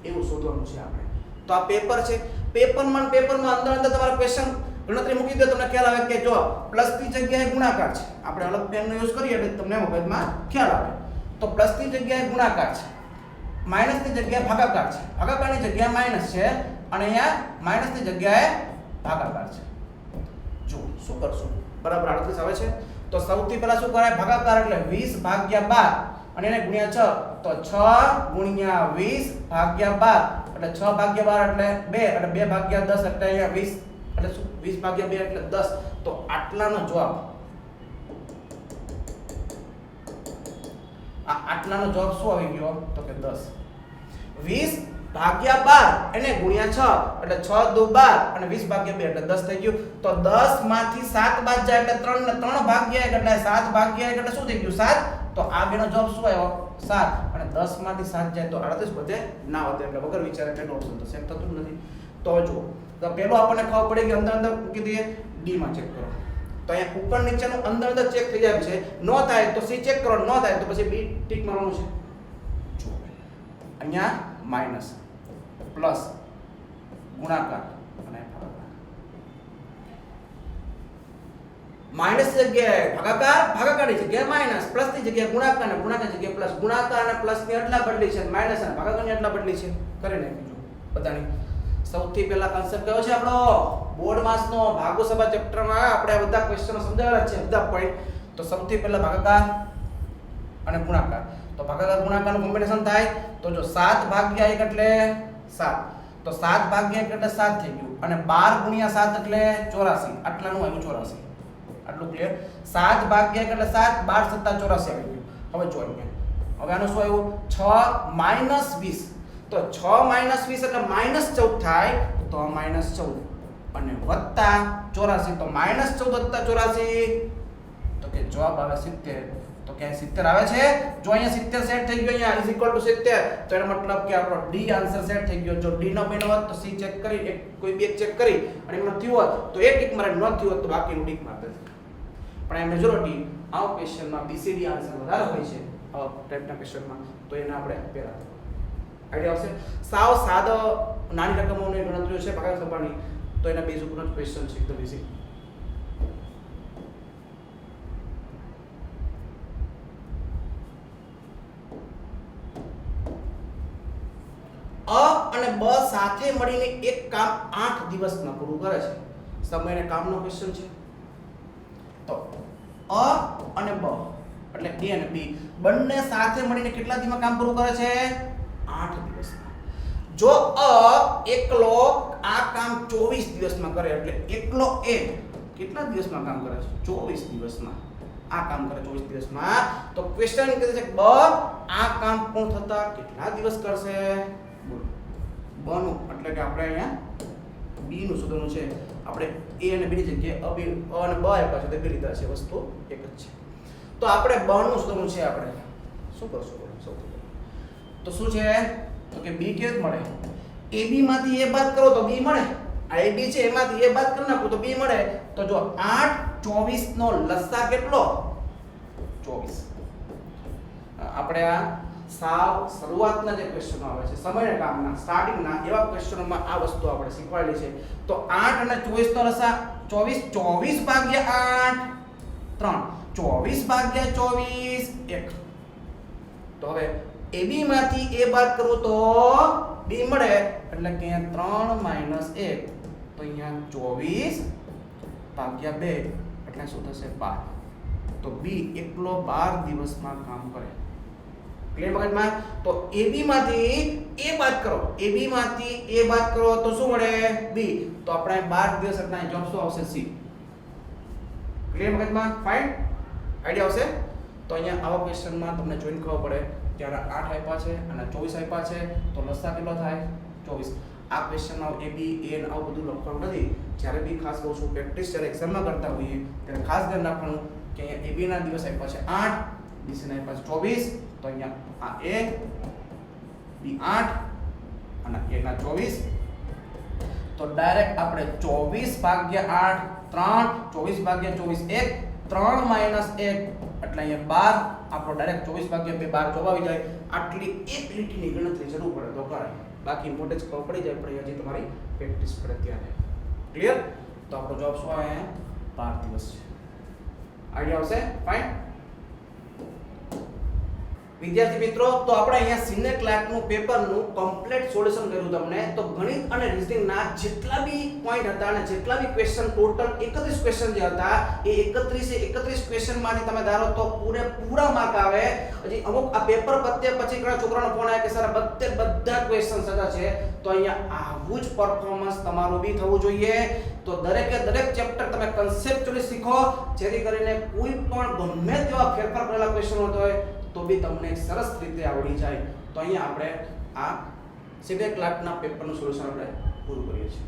Speaker 1: એવું શોધવાનું છે આપણે. તો આ પેપર છે, પેપરમાં અંદર તમારા ક્વેશ્ચન ગણતરી મૂકી દો તમને ખ્યાલ આવે કે જો પ્લસ ની જગ્યાએ ગુણાકાર છે, આપણે અલગ પેનનો યુઝ કરીએ એટલે તમને મગજમાં ખ્યાલ આવે. તો પ્લસ ની જગ્યાએ ગુણાકાર છે, માઈનસ ની જગ્યાએ ભાગાકાર છે, ભાગાકારની જગ્યાએ માઈનસ છે અને અહીંયા માઈનસ ની જગ્યાએ ભાગાકાર છે. જો શું કરશું બરાબર 38 આવે છે. તો સૌથી પહેલા શું કરાય ભાગાકાર એટલે 20 ભાગ્યા 12 અને એને ગુણ્યા 6. તો 6 ગુણ્યા 20 ભાગ્યા 12 એટલે 6 ભાગ્યા 12 એટલે 2 અને 2 ભાગ્યા 10 એટલે અહીંયા 20 એટલે શું 20 ભાગ્યા 2 એટલે 10. તો આટલાનો જવાબ આટલાનો જવાબ શું આવી ગયો તો કે 10. 20 ભાગ્યા 12 એને ગુણ્યા 6 એટલે 6 દુ 12 અને 20 ભાગ્યા 2 એટલે 10 થઈ ગયું. તો 10 માંથી 7 બાદ જાય એટલે 3 ને 3 ભાગ્યા 1 એટલે 7 ભાગ્યા 1 એટલે શું થઈ ગયું 7. તો આ બેનો જવાબ શું આવ્યો 7 અને 10 માંથી 7 જાય તો 38 વધે ના વધે એટલે વગર વિચારે કેટલો ઓપ્શન તો સેમ થતું નથી. તો જો તો પેલો આપણને ખબર પડે કે અંદર મૂકી દઈએ ડી માં ચેક કરો. તો અહીંયા ઉપર નીચેનું અંદર ચેક થઈ જાય છે. નો થાય તો સી ચેક કરો, નો થાય તો પછી બી ટીક મારવાનું છે. જો અહીંયા માઈનસ પ્લસ ગુણાકાર અને ભાગાકાર. માઈનસ જગ્યાએ ભાગાકાર, ભાગાકારની જગ્યાએ માઈનસ, પ્લસ ની જગ્યાએ ગુણાકાર અને ગુણાકારની જગ્યાએ પ્લસ. ગુણાકાર અને પ્લસ ની અદલા બદલી છે, માઈનસ અને ભાગાકારની અદલા બદલી છે. કરી નાખજો બધાની. સૌથી પહેલા કન્સેપ્ટ કયો છે આપણો બોર્ડ માસનો ભાગો સભા ચેપ્ટરમાં આપણે બધા ક્વેશ્ચનો સમજાવેલા છે બધા પોઈન્ટ. તો સૌથી પહેલા ભાગાકાર અને ગુણાકાર. તો ભાગાકાર ગુણાકારનું કોમ્બિનેશન થાય તો જો 7 ભાગ્યા 1 એટલે 7. તો 7 ભાગ્યા 1 એટલે 7 થઈ ગયું અને 12 ગુણ્યા 7 એટલે 84. આટલાનું આવ્યું 84. આટલું ક્લિયર. 7 ભાગ્યા 1 એટલે 7, 12 + 7 84 આવી ગયું. હવે જો અહીંયા હવે આનું શું આવ્યું 6 - 20. તો 6 - 20 એટલે -14 થાય. તો -14 અને વત્તા 84 તો -14 + 84 તો કે જવાબ આવે 70. તો કે 70 આવે છે. જો અહીંયા 70 સેટ થઈ ગયો અહીંયા = 70 તો એનો મતલબ કે આપણો ડી આન્સર સેટ થઈ ગયો. જો ડી નો બન્યો હોત તો સી ચેક કરી એક કોઈ બે ચેક કરી અને એમાં થયું હોત તો એક ટીક મારે ન થયું હોત તો બાકીનું ટીક મારતે. પણ આ મેજોરિટી આવા ક્વેશ્ચનમાં બીસીડી આન્સર વધારે હોય છે આવા ટાઈપના ક્વેશ્ચનમાં. તો એને આપણે પહેલા આઈડિયા આવશે. સાવ સાદો નાની રકમોની ગણતરીઓ છે ભાગાકાર સભાની. તો એના બેઝ ઉપરનો ક્વેશ્ચન છે એકદમ ઈઝી. અ અને બ સાથે મળીને એક કામ 8 દિવસમાં પૂરું કરે છે. સમય અને કામનો ક્વેશ્ચન છે. તો અ અને બ એટલે એ અને બી બંને સાથે મળીને કેટલા દિવસમાં કામ પૂરું કરે છે 8 દિવસમાં. જો અ એકલો આ કામ 24 દિવસમાં કરે એટલે એકલો એ કેટલા દિવસમાં કામ કરે છે 24 દિવસમાં આ કામ કરે 24 દિવસમાં. તો ક્વેશ્ચન કહે છે બ આ કામ પૂર્ણ થતા કેટલા દિવસ કરશે. બ નું એટલે કે આપણે અહીંયા બી નું શોધવાનું છે. આપણે એ અને બી ની જગ્યાએ અ અને બ આપ્યા છે તે બે લીધા છે, વસ્તુ એક જ છે. તો આપણે બ નું શોધવાનું છે. આપણે શું કરશું સૌથી પહેલા તો શું છે તો કે બી કેવી મળે AB માંથી a બાદ કરો તો b મળે. આ AB છે એમાંથી a બાદ કરી નાખો તો b મળે. તો જો 8 24 નો લસા કેટલો 24. આપણે આ સાવ શરૂઆતના જે ક્વેશ્ચનો આવે છે સમય કામના સ્ટાર્ટિંગના એવા ક્વેશ્ચનોમાં આ વસ્તુ આપણે શીખવાડેલી છે. તો 8 અને 24 નો લસા 24 24 ભાગ્યા 8 3 24 ભાગ્યા 24 1. તો હવે AB માંથી A બાદ કરું તો B મળે એટલે કે 3 - 1 તો અહીંયા 24 ભાગ્યા 2 એટલે શું થશે 12. તો B એકલો 12 દિવસમાં કામ કરે. ક્લિયર મગજમાં? તો AB માંથી A બાદ કરો. AB માંથી A બાદ કરો તો શું મળે? B. તો આપણે 12 દિવસ એટલે જવાબ શું આવશે? C. ક્લિયર મગજમાં? ફાઇન. આઈડિયા આવશે? તો અહીંયા આવા ક્વેશ્ચનમાં તમને જોઈન ખબર પડે ત્યારે 8 આપ્યા છે અને 24 આપ્યા છે તો લસા કેટલો થાય? 24. આ ક્વેશ્ચનમાં AB A ને આવું બધું લખવાનું નથી. જ્યારે બી ખાસ કહું છું પ્રેક્ટિસ જ્યારે એક્ઝામમાં કરતા હોઈએ ત્યારે ખાસ ધ્યાન રાખવાનું કે અહીંયા AB ના દિવસ આપ્યા છે 8, BC ના આપ્યા છે 24. તો અહીંયા આ A B 8 અને A ના 24. તો ડાયરેક્ટ આપણે 24 ભાગ્યા 8 3, 24 ભાગ્યા 24 1, 3 - 1 એટલે અહીંયા 12. આપણો ડાયરેક્ટ 24 ભાગ્યા 2 12 જવાબ આવી જાય. આટલી એક લીટીની ગણતરી જરૂર પડે તો કરાય. બાકી ઇમ્પોર્ટન્સ ખબર પડી જાય પણ હજી તમારી પ્રેક્ટિસ પડે ત્યારે. ક્લિયર? તો આપણો જવાબ શું આવે? 12 દિવસ છે. આઈડિયા આવશે? ફાઇન. વિદ્યાર્થી મિત્રો, તો આપણે અહીંયા સિનિયર ક્લાર્કનું પેપરનું કમ્પ્લીટ સોલ્યુશન કર્યું તમને. તો ગણિત અને રીઝનિંગના જેટલા બી પોઈન્ટ હતા અને જેટલા બી ક્વેશ્ચન ટોટલ 31 ક્વેશ્ચન જે હતા એ 31 ક્વેશ્ચનમાંથી તમે ધારો તો પૂરેપૂરા માર્ક આવે. હજી અમુક આ પેપર પત્યા પછી ઘણા છોકરાનો ફોન આવ્યા કે સર બધા ક્વેશ્ચન સાચા છે. તો અહીંયા આવું જ પરફોર્મન્સ તમારું બી થવું જોઈએ. તો દરેકે દરેક ચેપ્ટર તમે કન્સેપ્ચ્યુઅલી શીખો જેથી કરીને કોઈ પણ ગમે તેવા ફેરફાર કરેલા ક્વેશ્ચન હોય તો બી તમને સરસ રીતે આવડી જાય. તો અહીંયા આપણે આ સિનિયર ક્લાર્કના પેપરનું સોલ્યુશન આપણે પૂરું કરીએ છીએ.